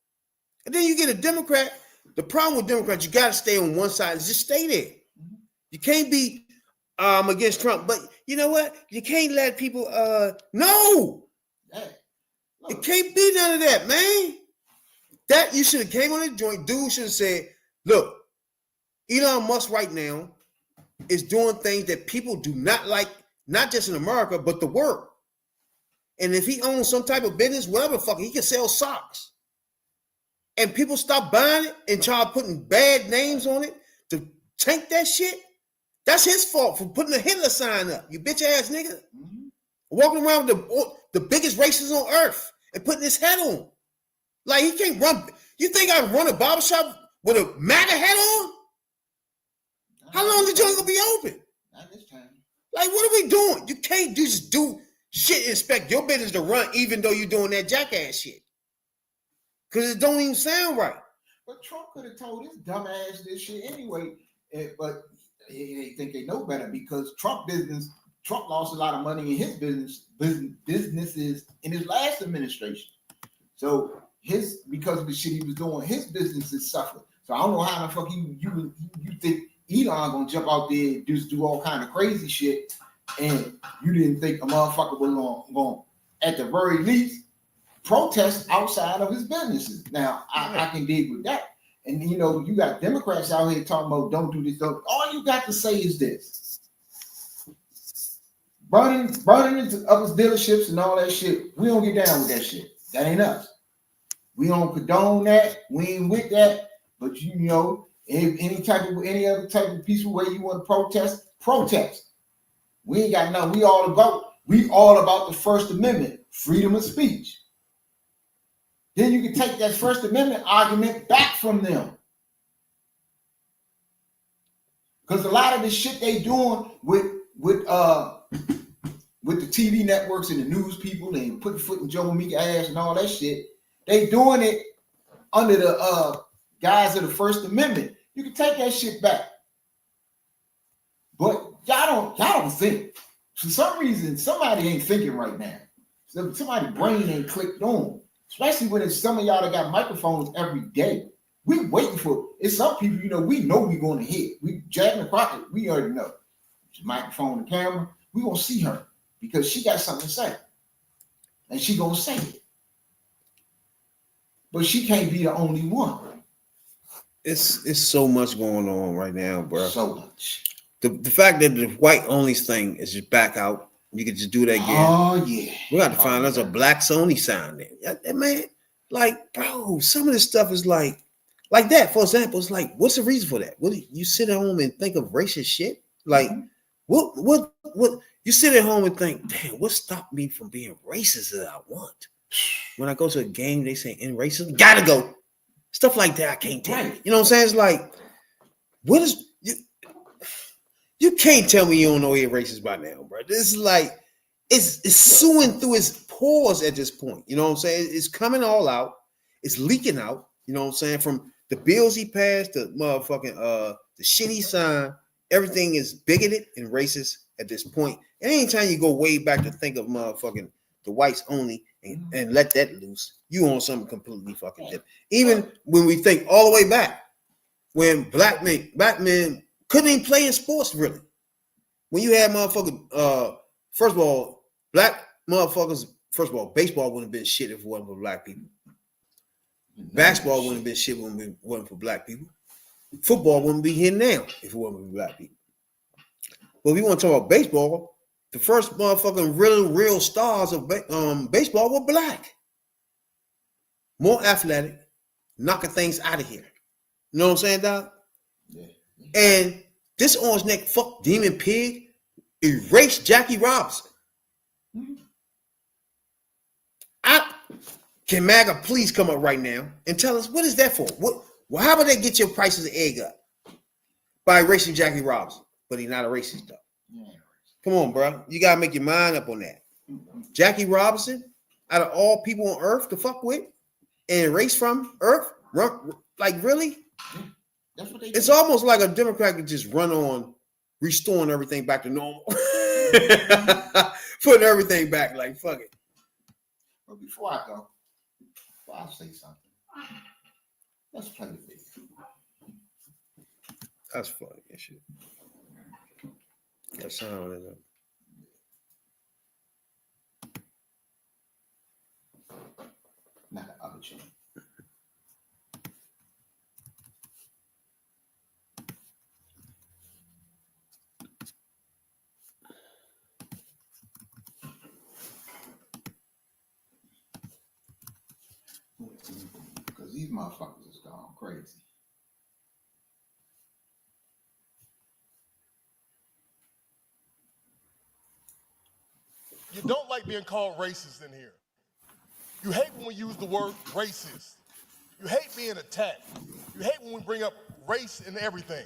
And then you get a Democrat. The problem with Democrats, you got to stay on one side and just stay there. You can't be against Trump, but you know what? You can't let people, no. Hey, It can't be none of that, man. That you should have came on the joint. Dude should have said, look, Elon Musk right now is doing things that people do not like, not just in America, but the world. And if he owns some type of business, whatever the fuck, he can sell socks. And people stop buying it and try putting bad names on it to tank that shit. That's his fault for putting a Hitler sign up, you bitch ass nigga. Walking around with the biggest racist on earth and putting his hat on. Like he can't run. You think I run a barbershop with a MAGA hat on? How long the joint gonna be open? Not this time. Like, what are we doing? You can't just do shit and expect your business to run even though you're doing that jackass shit. Because it don't even sound right. But Trump could have told his dumb ass this shit anyway. But they think they know better because Trump lost a lot of money in his businesses in his last administration. So because of the shit he was doing, his businesses suffered. So I don't know how the fuck you think Elon gonna jump out there and just do all kind of crazy shit, and you didn't think a motherfucker was going at the very least protest outside of his businesses. Now I can dig with that. And you know, you got Democrats out here talking about don't do this. All you got to say is this: burning up his dealerships and all that shit. We don't get down with that shit. That ain't us. We don't condone that. We ain't with that. But you know, if any other type of peaceful way you want to protest. We ain't got nothing. We all about the First Amendment, freedom of speech. Then you can take that First Amendment argument back from them. Because a lot of the shit they doing with the TV networks and the news people and putting foot in Joe Mika ass and all that shit, they doing it under the guise of the First Amendment. You can take that shit back. But y'all don't think. For some reason, somebody ain't thinking right now. Somebody's brain ain't clicked on. Especially when it's some of y'all that got microphones every day. We waiting for it's some people, you know, we know we going to hit. We Jasmine Crockett, we already know. Microphone and camera, we gonna see her because she got something to say. And she gonna say it. But she can't be the only one. It's so much going on right now, bro. So much. The fact that the white only thing is just back out. You can just do that again. Oh yeah. We got to find us a black Sony sign there. That man, like, bro, some of this stuff is like that. For example, it's like, what's the reason for that? What you sit at home and think of racist shit? Like, what you sit at home and think, damn, what stopped me from being racist as I want? When I go to a game, they say in racism, gotta go. Stuff like that, I can't take it. You know what I'm saying? It's like, what is you can't tell me you don't know you're racist by now, bro. This is like it's suing through his pores at this point. You know what I'm saying? It's coming all out. It's leaking out. You know what I'm saying? From the bills he passed, the motherfucking the shit he signed, everything is bigoted and racist at this point. And anytime you go way back to think of motherfucking the whites only and let that loose, you on something completely fucking different. Even when we think all the way back, when black men couldn't even play in sports, really. When you had motherfuckers, first of all, black motherfuckers, first of all, baseball wouldn't have been shit if it wasn't for black people. Basketball wouldn't have been shit if it wasn't for black people. Football wouldn't be here now if it wasn't for black people. But if you want to talk about baseball, the first motherfucking real stars of baseball were black. More athletic, knocking things out of here. You know what I'm saying, dog? Yeah. And this orange neck fuck demon pig erased Jackie Robinson. Can MAGA please come up right now and tell us what is that for? How would they get your prices of egg up? by erasing Jackie Robinson, but he's not a racist though. Yeah. Come on, bro. You gotta make your mind up on that. Jackie Robinson, out of all people on Earth to fuck with and erase from Earth, like really? That's what they It's do. almost like a Democrat could just run on restoring everything back to normal. Putting everything back, like fuck it. But before I go, before I say something, let's play the video. That's funny and shit. That sound is Not the other channel. Because these motherfuckers is gone crazy. You don't like being called racist in here. You hate when we use the word racist. You hate being attacked. You hate when we bring up race in everything.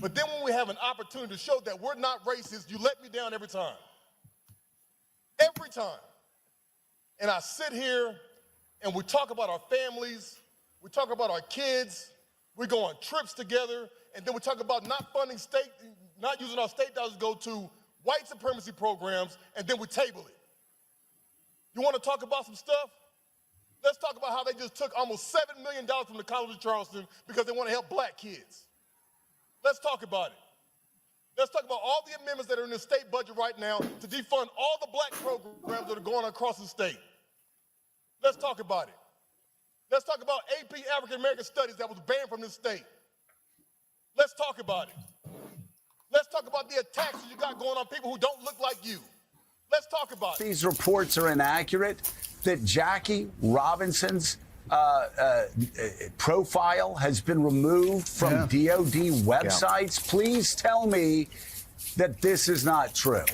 But then when we have an opportunity to show that we're not racist, you let me down every time. Every time. And I sit here and we talk about our families, we talk about our kids, we go on trips together, and then we talk about not funding state, not using our state dollars to go to white supremacy programs, and then we table it. You want to talk about some stuff? Let's talk about how they just took almost $7 million from the College of Charleston because they want to help black kids. Let's talk about it. Let's talk about all the amendments that are in the state budget right now to defund all the black programs that are going across the state. Let's talk about it. Let's talk about AP African American Studies that was banned from this state. Let's talk about it. Let's talk about the attacks that you got going on people who don't look like you. Let's talk about it. These reports are inaccurate, that Jackie Robinson's profile has been removed from DOD websites. Please tell me that this is not true.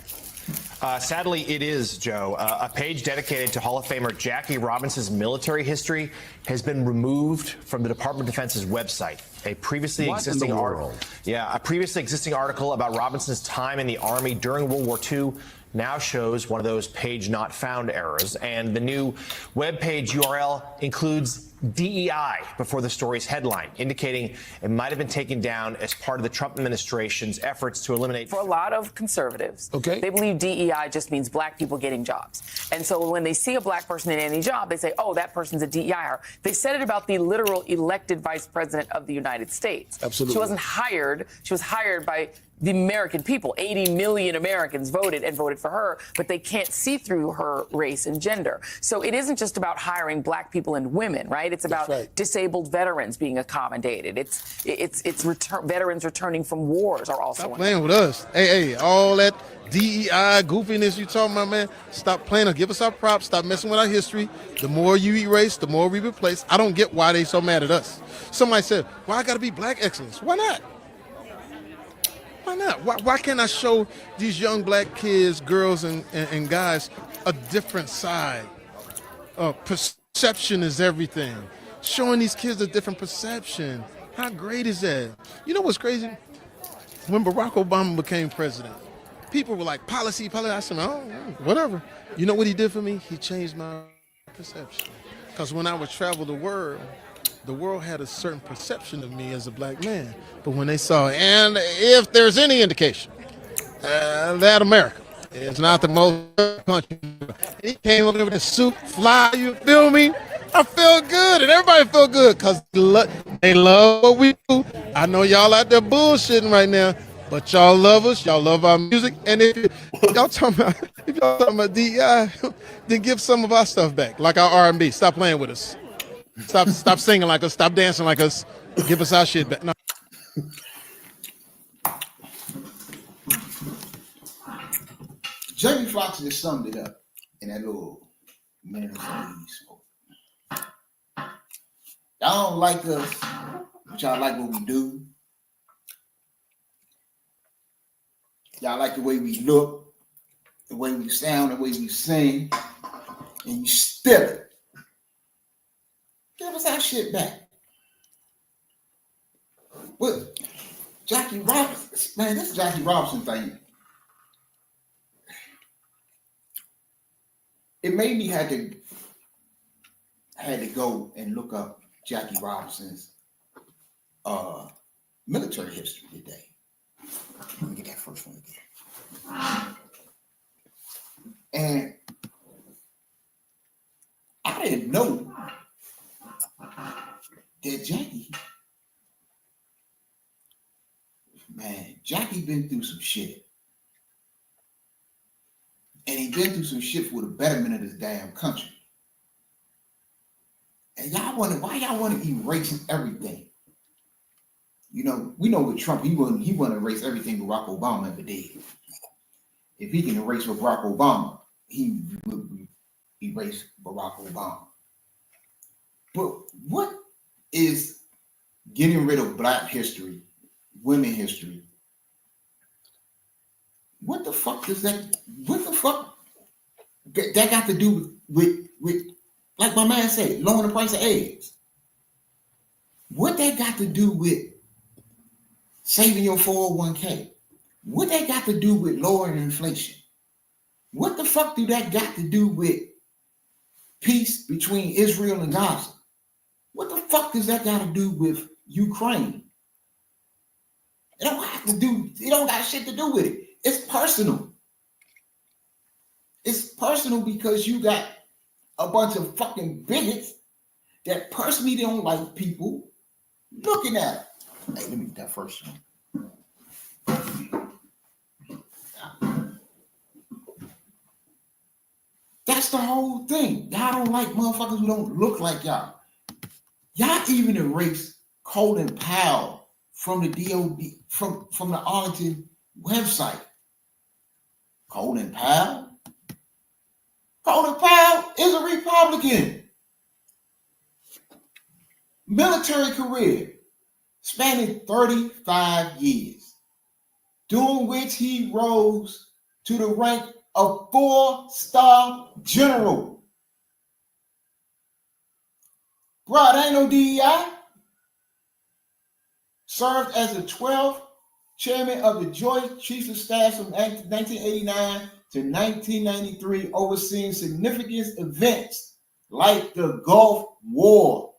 Sadly, it is, Joe. A page dedicated to Hall of Famer Jackie Robinson's military history has been removed from the Department of Defense's website. A previously existing article. Yeah, a previously existing article about Robinson's time in the Army during World War II now shows one of those page not found errors. And the new webpage URL includes DEI before the story's headline, indicating it might have been taken down as part of the Trump administration's efforts to eliminate. For a lot of conservatives, they believe DEI just means black people getting jobs. And so when they see a black person in any job, they say, oh, that person's a DEIer. They said it about the literal elected vice president of the United States. Absolutely. She wasn't hired. She was hired by the American people. 80 million Americans voted for her, but they can't see through her race and gender. So it isn't just about hiring black people and women, right? It's about disabled veterans being accommodated. It's veterans returning from wars are also Stop playing with us. Hey, all that DEI goofiness you talking about, man. Stop playing. Give us our props. Stop messing with our history. The more you erase, the more we replace. I don't get why they so mad at us. Somebody said, why I got to be black excellence? Why not? Why not? Why can't I show these young black kids, girls, and guys a different side? Perception is everything. Showing these kids a different perception. How great is that? You know what's crazy? When Barack Obama became president, people were like, policy. I said, oh, whatever. You know what he did for me? He changed my perception. Because when I would travel the world had a certain perception of me as a black man. But when they saw, and if there's any indication that America is not the most country, he came over with a suit, fly, you feel me? I feel good, and everybody feel good because they love what we do. I know y'all out there bullshitting right now, but y'all love us, y'all love our music, and if y'all talking about DEI, then give some of our stuff back, like our R&B. Stop playing with us. Stop singing like us. Stop dancing like us. Give us our shit back. No. Jamie Foxx just summed it up in that little minute or so he spoke. Y'all don't like us, but y'all like what we do. Y'all like the way we look, the way we sound, the way we sing, and you steal it. Give us our shit back. Jackie Robinson, man, this Jackie Robinson thing. It made me had to go and look up Jackie Robinson's military history today. Let me get that first one again. And I didn't know that Jackie been through some shit. And he been through some shit for the betterment of this damn country. And why y'all want to erase everything? You know, we know with Trump, he want to erase everything Barack Obama ever did. If he can erase Barack Obama, he would erase Barack Obama. But what is getting rid of black history, women history? What the fuck that got to do with like my man said, lowering the price of eggs? What that got to do with saving your 401k? What that got to do with lowering inflation? What the fuck do that got to do with peace between Israel and Gaza? What the fuck does that got to do with Ukraine? It don't got shit to do with it. It's personal. It's personal because you got a bunch of fucking bigots that personally don't like people looking at it. Hey, let me get that first one. That's the whole thing. Y'all don't like motherfuckers who don't look like y'all. Y'all even erased Colin Powell from the DOD, from the Arlington website. Colin Powell? Colin Powell is a Republican. Military career spanning 35 years, during which he rose to the rank of 4-star general. Bro, that ain't no DEI. Served as the 12th chairman of the Joint Chiefs of Staff from 1989 to 1993, overseeing significant events like the Gulf War.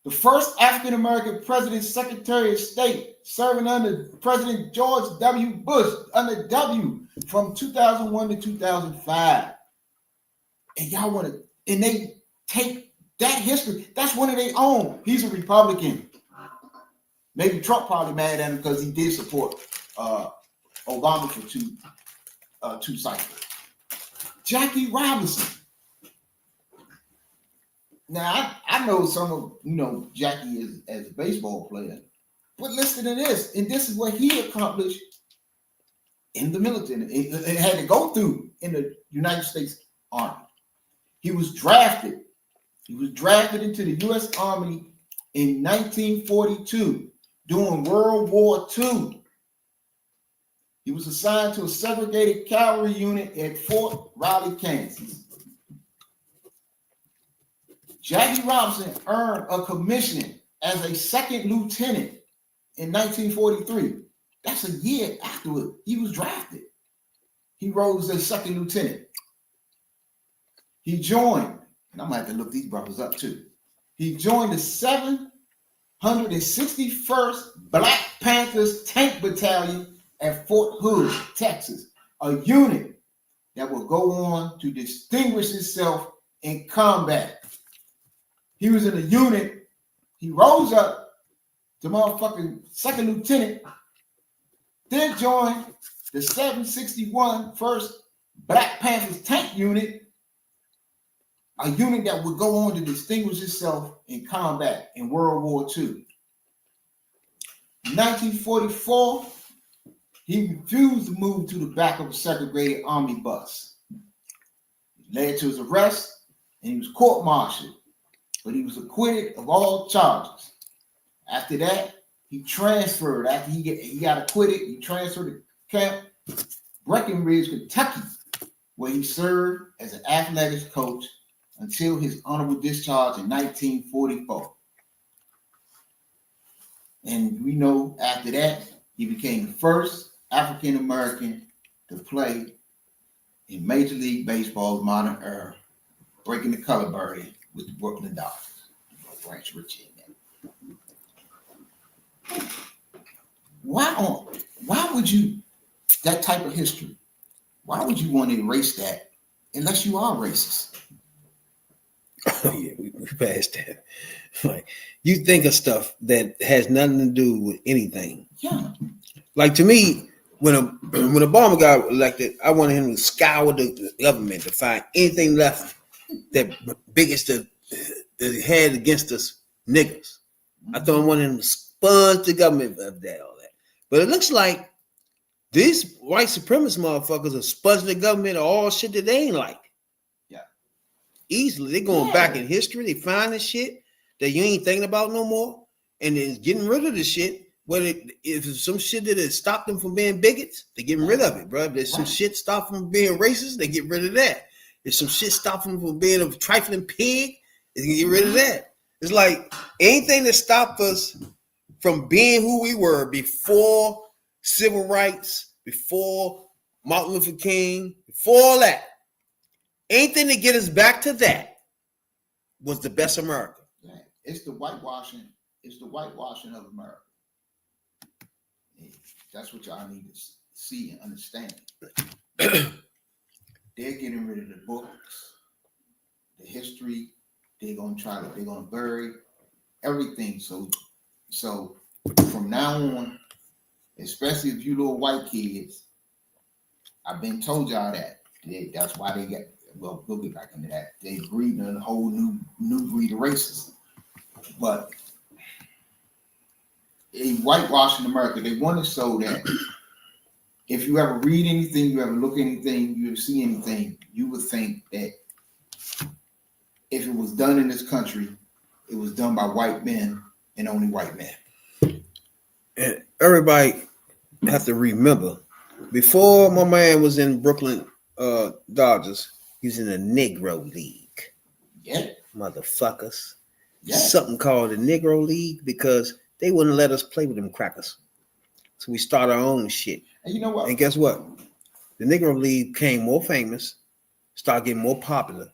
The first African-American president, Secretary of State, serving under President George W. Bush, under W, from 2001 to 2005. And y'all want to, and they take that history. That's one of their own. He's a Republican. Maybe Trump probably mad at him because he did support Obama for two cycles. Jackie Robinson. Now I know some of Jackie as a baseball player, but listen to this, and this is what he accomplished in the military. It had to go through in the United States Army. He was drafted. He was drafted into the U.S. Army in 1942 during World War II. He was assigned to a segregated cavalry unit at Fort Riley, Kansas. Jackie Robinson earned a commission as a second lieutenant in 1943. That's a year afterward he was drafted. He rose as second lieutenant. He joined, and I'm gonna have to look these brothers up too. He joined the 761st Black Panthers Tank Battalion at Fort Hood, Texas, a unit that will go on to distinguish itself in combat. He was in a unit, he rose up to motherfucking second lieutenant, then joined the 761st Black Panthers Tank Unit, a unit that would go on to distinguish itself in combat in World War II. In 1944, he refused to move to the back of a segregated army bus. It led to his arrest, and he was court-martialed, but he was acquitted of all charges. After that, he transferred. After he got acquitted, he transferred to Camp Breckenridge, Kentucky, where he served as an athletics coach until his honorable discharge in 1944. And we know after that, he became the first African American to play in Major League Baseball's modern era, breaking the color barrier with the Brooklyn Dodgers. Branch Richie in that. Why would you, that type of history, why would you want to erase that unless you are racist? Oh yeah, we passed that. Like, you think of stuff that has nothing to do with anything. Yeah. Like, to me, when Obama got elected, I wanted him to scour the government to find anything left that biggest that he had against us niggas. I thought I wanted him to sponge the government of that, all that. But it looks like these white supremacist motherfuckers are sponging the government of all shit that they ain't like. Yeah. Easily. They're going back in history. They find the shit that you ain't thinking about no more. And then getting rid of the shit. Whether if it's some shit that has stopped them from being bigots, they're getting rid of it, bro. If there's some shit stopped them from being racist, they get rid of that. If some shit stopped them from being a trifling pig, they can get rid of that. It's like anything that stopped us from being who we were before civil rights, before Martin Luther King, before all that, anything to get us back to that was the best America. Yeah. It's the whitewashing. It's the whitewashing of America. That's what y'all need to see and understand. They're getting rid of the books, the history. They're gonna bury everything. So from now on, especially if you little white kids, I've been told y'all that. That's why they get. Well, we'll get back into that. They breed a whole new breed of racism, but in whitewashing America, they want to show that if you ever read anything, you ever look at anything, you ever see anything, you would think that if it was done in this country, it was done by white men and only white men. And everybody have to remember, before my man was in Brooklyn Dodgers, he was in the Negro League. Yeah. Motherfuckers. Yeah. Something called the Negro League because they wouldn't let us play with them crackers. So we started our own shit. And you know what? And guess what? The Negro League became more famous, started getting more popular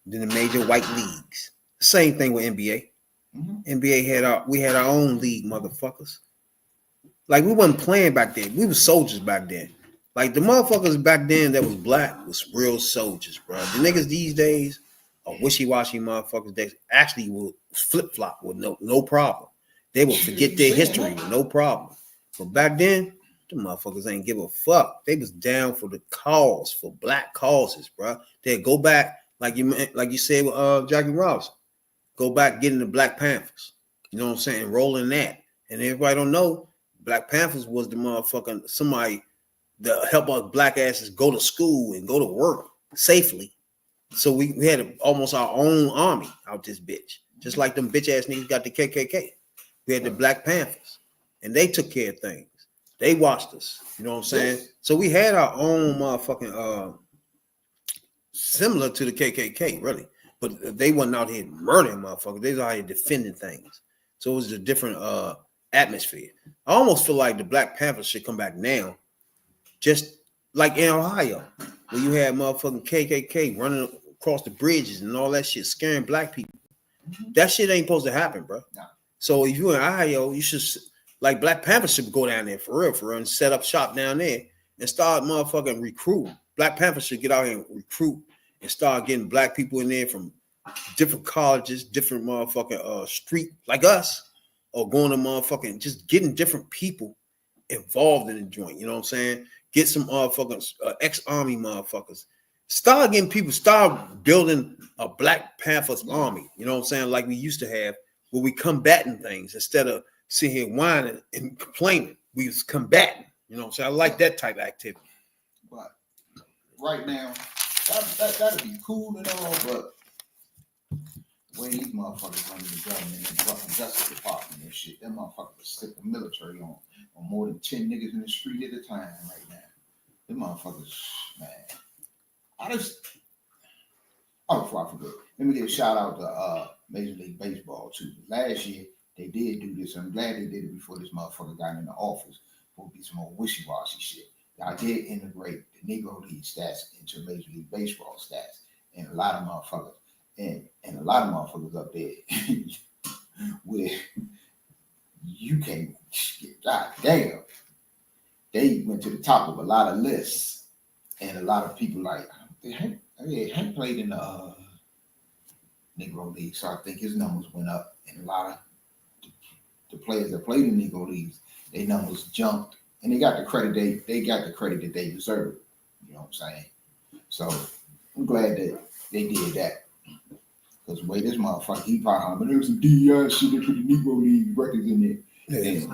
than the major white leagues. Same thing with NBA. Mm-hmm. NBA we had our own league, motherfuckers. Like, we wasn't playing back then. We were soldiers back then. Like, the motherfuckers back then that was black was real soldiers, bro. The niggas these days are wishy-washy motherfuckers that actually will flip-flop with no problem. They will forget their history with no problem. But back then, the motherfuckers ain't give a fuck. They was down for the cause, for black causes, bro. They'd go back, like you said with Jackie Robinson, go back getting the Black Panthers. You know what I'm saying? Rolling that. And everybody don't know, Black Panthers was the motherfucking somebody that help us black asses go to school and go to work safely. So we had almost our own army out this bitch. Just like them bitch ass niggas got the KKK. We had the Black Panthers, and they took care of things. They watched us. You know what I'm saying? Yes. So we had our own motherfucking similar to the KKK, really. But they wasn't out here murdering motherfuckers. They was out here defending things. So it was a different atmosphere. I almost feel like the Black Panthers should come back now, just like in Ohio, where you had motherfucking KKK running across the bridges and all that shit, scaring black people. Mm-hmm. That shit ain't supposed to happen, bro. No. So if you're in Ohio, you should, like, Black Panthers should go down there for real, and set up shop down there and start motherfucking recruiting. Black Panthers should get out here and recruit and start getting black people in there from different colleges, different motherfucking street like us, or going to motherfucking just getting different people involved in the joint. You know what I'm saying? Get some motherfucking ex-army motherfuckers. Start getting people, start building a Black Panthers army. You know what I'm saying? Like we used to have, where we combating things instead of sitting here whining and complaining. We was combating. You know what I'm saying? I like that type of activity. But right now, that'd be cool and all, but when these motherfuckers running the government and fucking Justice Department and shit, them motherfuckers stick the military on more than 10 niggas in the street at a time right now. Them motherfuckers, man. Before I forget, let me give a shout out to Major League Baseball too. Last year, they did do this. I'm glad they did it before this motherfucker got into office. Will be some more wishy-washy shit. Y'all did integrate the Negro League stats into Major League Baseball stats, and a lot of motherfuckers, and a lot of motherfuckers up there where you can't get, god damn, they went to the top of a lot of lists, and a lot of people like Hank played in the Negro League, so I think his numbers went up, and a lot of the players that played in Negro Leagues, their numbers jumped, and they got the credit they got the credit that they deserve. You know what I'm saying? So I'm glad that they did that. Because the way this motherfucker, he probably, there was some DEI shit that put the Negro League records in there. Yeah.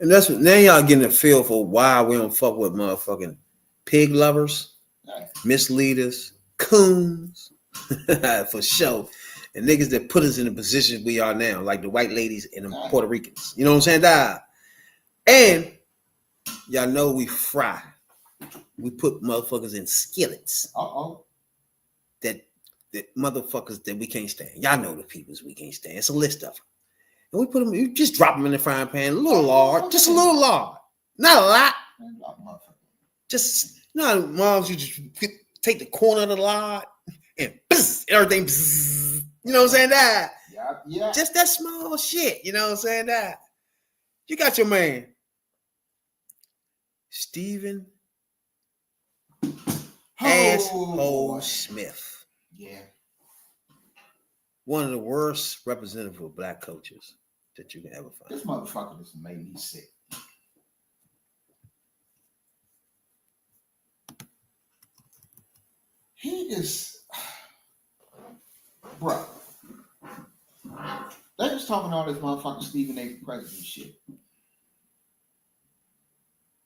And that's what now y'all getting a feel for why we don't fuck with motherfucking pig lovers, misleaders, coons, for sure. And niggas that put us in the position we are now, like the white ladies and the Puerto Ricans. You know what I'm saying? And y'all know we fry. We put motherfuckers in skillets. That motherfuckers that we can't stand. Y'all know the peoples we can't stand. It's a list of them. And we put them, you just drop them in the frying pan, a little lard, just a little lard. Not a lot. Just, you know, moms, you just take the corner of the lard and bzz, everything, bzz, you know what I'm saying? Yeah. Just that small shit, you know what I'm saying? You got your man, Stephen Asshole Smith. Yeah. One of the worst representative of black coaches that you can ever find. This motherfucker just made me sick. He just, bro. They was talking all this motherfucking Stephen A. President shit.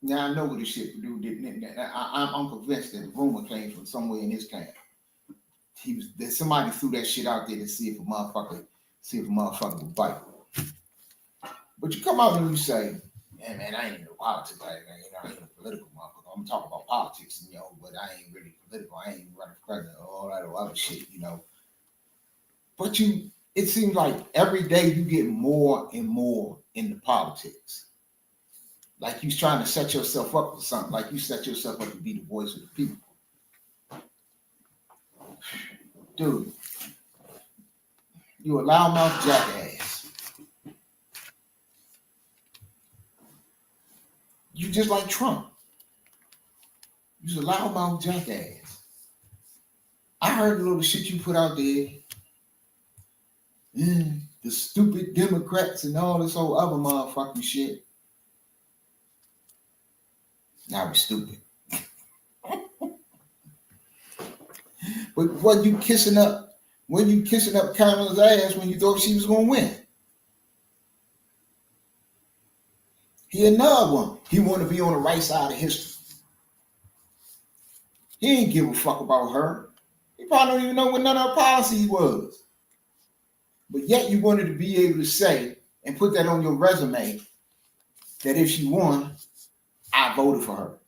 Now I know what this shit dude did. I'm convinced that the rumor came from somewhere in his camp. Somebody threw that shit out there to see if a motherfucker would bite. But you come out and you say, "Yeah, man, I ain't into politics. I ain't a political motherfucker. I'm talking about politics, you know, but I ain't really political. I ain't running for president or all that other shit, you know." But it seems like every day you get more and more into politics. Like you trying to set yourself up for something. Like you set yourself up to be the voice of the people. Dude, you a loudmouth jackass. You just like Trump. You's a loudmouth jackass. I heard the little shit you put out there. The stupid Democrats and all this whole other motherfucking shit. Now we're stupid. But when you kissing up Kamala's ass when you thought she was gonna win. He another one. He want to be on the right side of history. He ain't give a fuck about her. He probably don't even know what none of her policies was. But yet you wanted to be able to say and put that on your resume that if she won, I voted for her.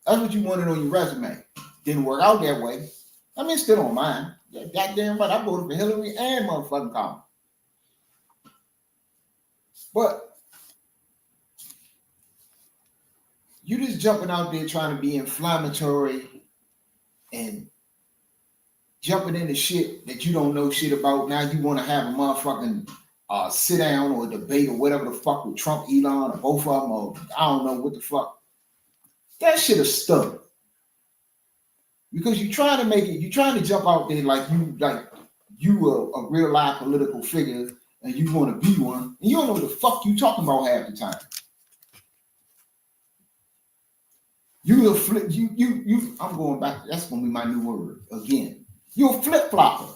That's what you wanted on your resume. Didn't work out that way. I mean, still on mine. Yeah, goddamn right. I voted for Hillary and motherfucking Kamala. But you just jumping out there trying to be inflammatory and jumping into shit that you don't know shit about. Now you want to have a motherfucking sit down or debate or whatever the fuck with Trump, Elon, or both of them, or I don't know what the fuck. That shit is stuck. Because you're trying to make it, you're trying to jump out there like you a real life political figure and you want to be one, and you don't know what the fuck you talking about half the time. You a flip, you I'm going back, that's gonna be my new word again. You a flip-flopper.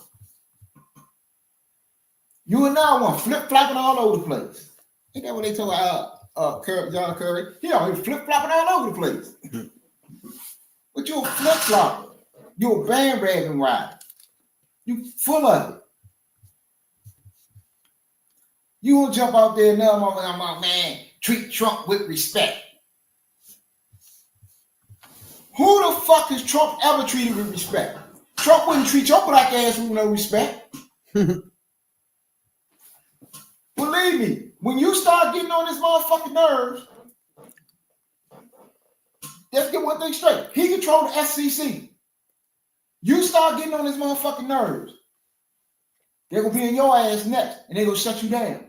You and now one flip-flopping all over the place. Ain't that what they told John Curry? He always flip-flopping all over the place. But you're a flip-flopper. You're a bandwagon rider. You full of it. You gonna jump out there now, I'm like, man, treat Trump with respect. Who the fuck has Trump ever treated with respect? Trump wouldn't treat your black ass with no respect. believe me, when you start getting on this motherfucking nerves, let's get one thing straight. He controlled the SEC. You start getting on this motherfucking nerves, they're gonna be in your ass next, and they're gonna shut you down.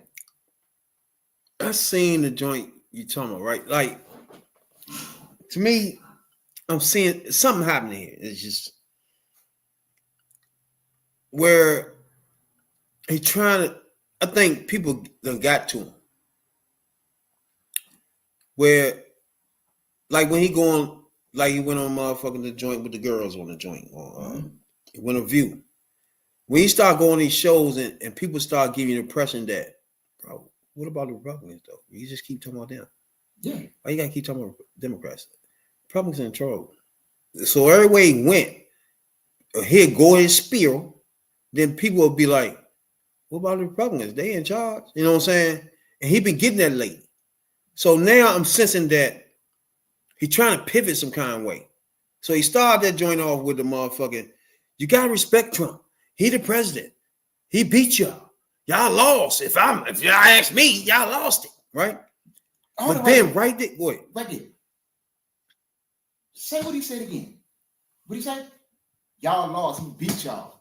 I seen the joint you talking about, right? Like, to me, I'm seeing something happening here. It's just where he trying to. I think people done got to him. Where, like when he going, like he went on motherfucking the joint with the girls on the joint, or he went on View. When you start going these shows and people start giving you the impression that, bro, what about the Republicans though? You just keep talking about them. Yeah. Why you gotta keep talking about Democrats? Republicans in trouble. So everywhere he went, he'd go his spiel, then people would be like, what about the Republicans? They in charge. You know what I'm saying? And he been getting that lately. So now I'm sensing that he's trying to pivot some kind of way. So he started that joint off with the motherfucking, you gotta respect Trump. He the president. He beat y'all. Y'all lost. If y'all ask me, y'all lost it, right? Hold But on, then right there, boy. Right there. Say what he said again. What he say? Y'all lost. He beat y'all.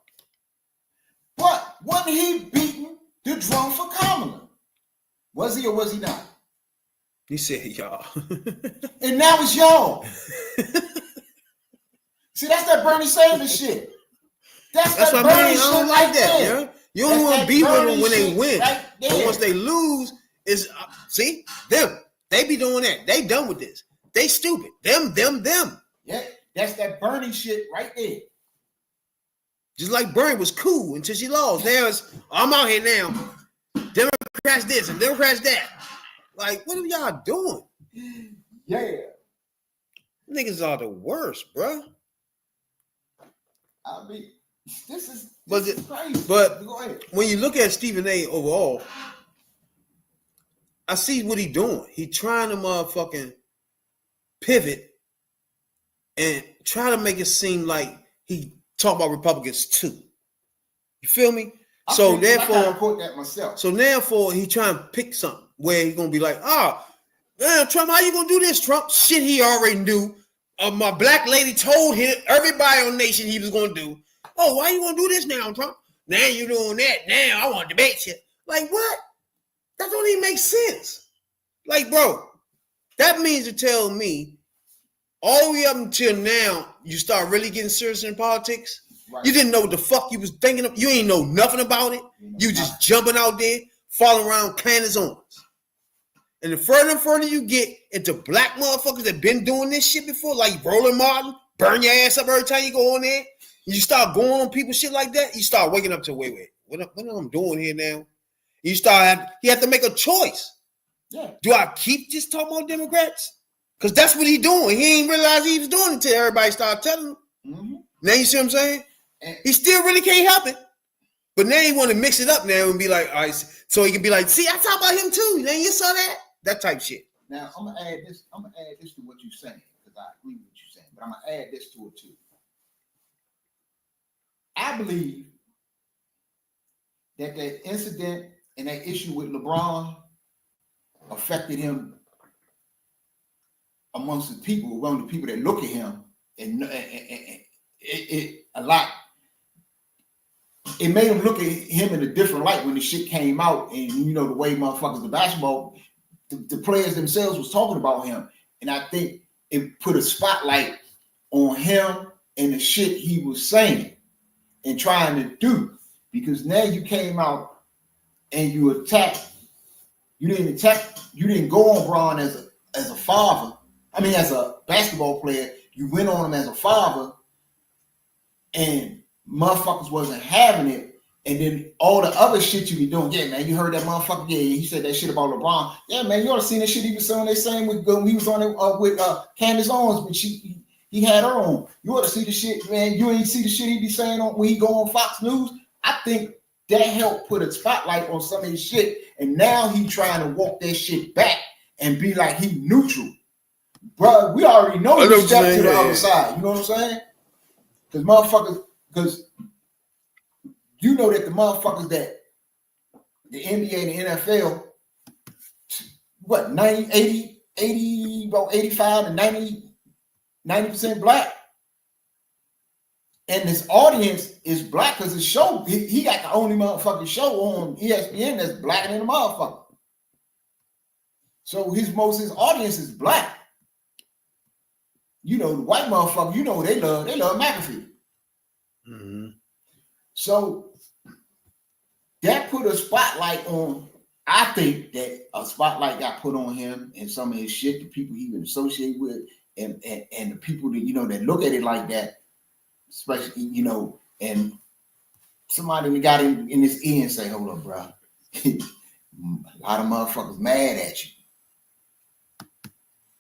But wasn't he beating the drum for Kamala? Was he or was he not? He said y'all. And now it's y'all. See, that's that Bernie Sanders shit. That's what that I mean. Bernie I shit don't right like that, there. man. You don't want to be with them when they win. Right But there. once they lose, is see them. They be doing that. They done with this. They stupid. Them. Yeah, that's that Bernie shit right there. Just like Bernie was cool until she lost. Now it's I'm out here now. Democrats this and Democrats that. Like, what are y'all doing? Yeah. Niggas are the worst, bro. I mean, this is crazy. But go ahead. When you look at Stephen A. overall, I see what he doing. He trying to motherfucking pivot and try to make it seem like he talk about Republicans too. You feel me? I So think I therefore, kinda quote that myself. So therefore, he trying to pick something where he's gonna be like, man, Trump, how you gonna do this, Trump? Shit, he already knew. My black lady told him, everybody on the nation he was gonna do. Oh, why you gonna do this now, Trump? Now you doing that. Now I want to debate you. Like what? That don't even make sense. Like, bro, that means to tell me all the way up until now, you start really getting serious in politics. Right. You didn't know what the fuck you was thinking of. You ain't know nothing about it. You just jumping out there, following around Candace Owens. And the further and further you get into black motherfuckers that been doing this shit before, like Roland Martin, burn your ass up every time you go on there. You start going on people shit like that. You start waking up to wait, what am I doing here now? You have to make a choice. Yeah. Do I keep just talking about Democrats? Because that's what he doing. He ain't realized he was doing it until everybody started telling him. Mm-hmm. Now you see what I'm saying? He still really can't help it. But now he want to mix it up now and be like, all right, so he can be like, see, I talk about him too. Now you saw that? That type shit. Now I'm gonna add this to what you're saying, because I agree with what you're saying, but I'm gonna add this to it too. I believe that incident and that issue with LeBron affected him amongst the people, around the people that look at him, and it a lot. It made him look at him in a different light when the shit came out, and you know the way motherfuckers, the basketball, the players themselves was talking about him, and I think it put a spotlight on him and the shit he was saying and trying to do, because now you came out and you attacked. You didn't go on Bron as a father. I mean, as a basketball player, you went on him as a father, and motherfuckers wasn't having it. And then all the other shit you be doing, yeah, man, you heard that motherfucker, yeah, he said that shit about LeBron. Yeah, man, you ought to seen that shit he was saying. They saying when he was on it with Candace Owens, but he had her on. You ought to see the shit, man. You ain't see the shit he be saying when he go on Fox News. I think that helped put a spotlight on some of his shit, and now he trying to walk that shit back and be like he neutral. Bro, we already know you step to the other side. You know what I'm saying? Because you know that the motherfuckers that the NBA and the NFL, what, 90, 80, about 85 to 90% black. And his audience is black because his show, he got the only motherfucking show on ESPN that's blacker than a motherfucker. So his audience is black. You know, the white motherfucker, you know, they love McAfee. Mm-hmm. So that put a spotlight on, I think that a spotlight got put on him and some of his shit, the people he would associate with, and the people that, you know, that look at it like that, especially, you know, and somebody got in his ear and say, hold up, bro. A lot of motherfuckers mad at you.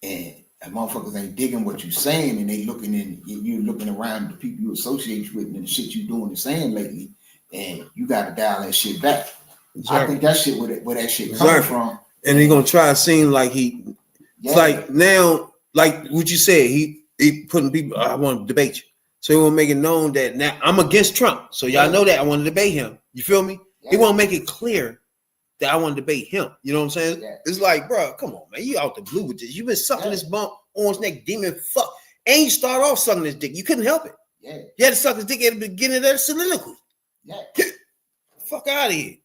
And motherfuckers ain't digging what you're saying, and they you're looking around the people you associate with and the shit you doing and saying lately, and you got to dial that shit back. Exactly. I think that shit where that shit comes from. And he gonna try to seem like it's like now, like what you said, he putting people, I want to debate you. So he want to make it known that now I'm against Trump. So y'all know that I want to debate him. You feel me? Yeah. He want to make it clear that I want to debate him. You know what I'm saying? Yeah. It's like, bro, come on, man. You out the blue with this. You been sucking this bump on his neck, demon fuck. And you start off sucking his dick. You couldn't help it. Yeah. You had to suck his dick at the beginning of that soliloquy. Yeah. Fuck out of here.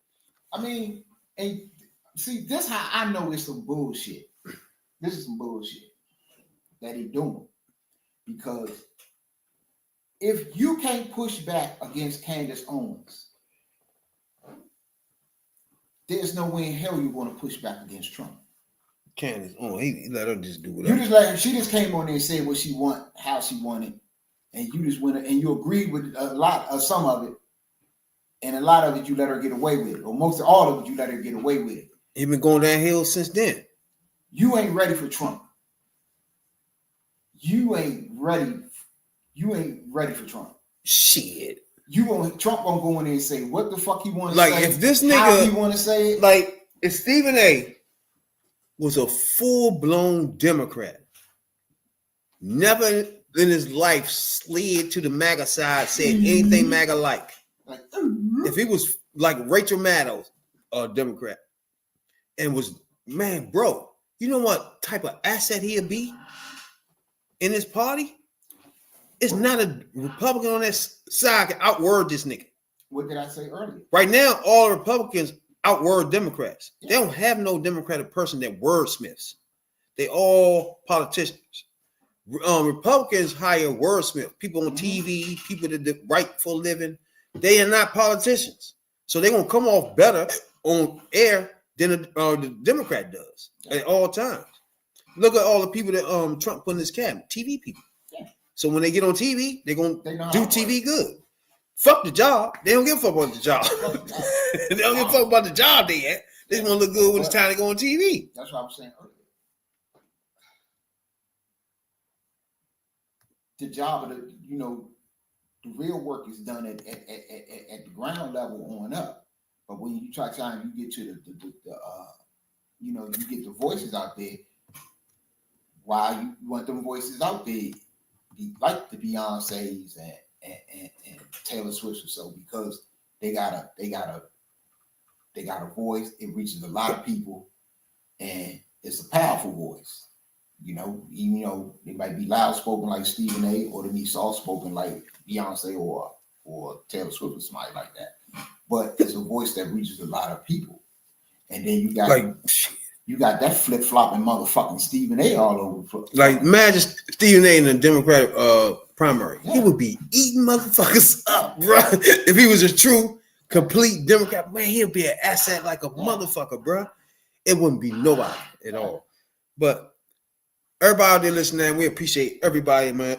I mean, and see, this how I know it's some bullshit. This is some bullshit that he doing. Because if you can't push back against Candace Owens, there's no way in hell you want to push back against Trump. Candace Owens, he let her just do whatever. You just let her, she just came on there and said what she want, how she wanted, and you just went and you agreed with a lot of some of it, and a lot of it you let her get away with it, or most of all of it you let her get away with it. He been going downhill since then. You ain't ready for Trump. You ain't ready for Trump. Shit. Trump gonna go in there and say what the fuck he want to say. Like if this nigga, how he want to say it. Like if Stephen A. was a full-blown Democrat, never in his life slid to the MAGA side, said anything MAGA like. If he was like Rachel Maddow, a Democrat, and was, man, bro, you know what type of asset he'd be in his party? It's not a Republican on that side can outword this nigga. What did I say earlier? Right now, all Republicans outword Democrats. Yeah. They don't have no Democratic person that wordsmiths. They all politicians. Republicans hire wordsmiths, people on TV, people that write for a living. They are not politicians. So they're going to come off better on air than the Democrat does at all times. Look at all the people that Trump put in his cabinet, TV people. Yeah. So when they get on TV, they're going to do TV good. Fuck the job. They don't give a fuck about the job. They don't give a fuck about the job they at. They just want to look good when it's time to go on TV. That's what I was saying earlier. The job of the, the real work is done at the ground level on up. But when you you get to you get the voices out there. Why you want them voices out there, like the Beyoncé's and Taylor Swift or so, because they got a voice. It reaches a lot of people, and it's a powerful voice. Even though they might be loud spoken like Stephen A. or they be soft spoken like Beyonce or Taylor Swift or somebody like that. But it's a voice that reaches a lot of people. And then you got that flip flopping motherfucking Stephen A. all over the place. Like imagine Stephen A. in the Democratic primary. Yeah. He would be eating motherfuckers up, bro. If he was a true, complete Democrat, man, he'd be an asset like a motherfucker, bro. It wouldn't be nobody at all. But everybody out there listening, we appreciate everybody, man,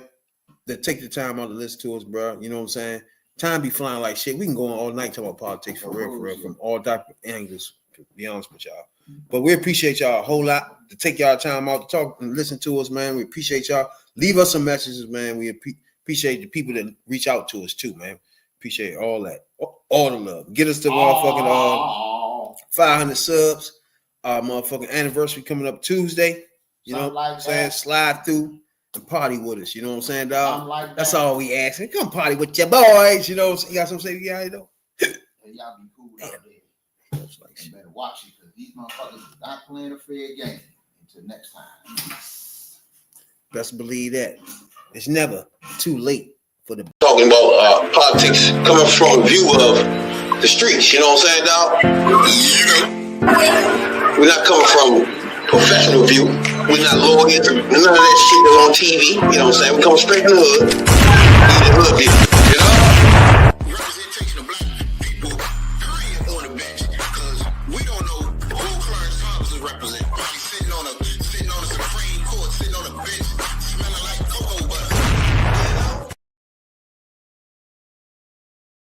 that take the time out to listen to us, bro. You know what I'm saying? Time be flying like shit. We can go on all night talking about politics for real, from all type of angles, to be honest with y'all. But we appreciate y'all a whole lot to take y'all time out to talk and listen to us, man. We appreciate y'all. Leave us some messages, man. We appreciate the people that reach out to us too, man. Appreciate all that, all the love. Get us to motherfucking 500 subs. Our motherfucking anniversary coming up Tuesday. You know what I'm saying? Slide through and party with us. You know what I'm saying, dog? That's all we asking. Come party with your boys. You know what I'm saying? You got something to say? You got it, though? Y'all be cool out there. You better watch it because these motherfuckers is not playing a fair game. Until next time. Best believe that. It's never too late for the talking about politics coming from a view of the streets, you know what I'm saying, dog? We're not coming from professional view. We're not lawyers, none of that shit that's on TV, you know what I'm saying? We come straight from the hood. We the hood view, you know? Representation of black people, period, on the bench, because we don't know who Clarence Thomas is representing. Sitting on a Supreme Court, sitting on a bench, smelling like cocoa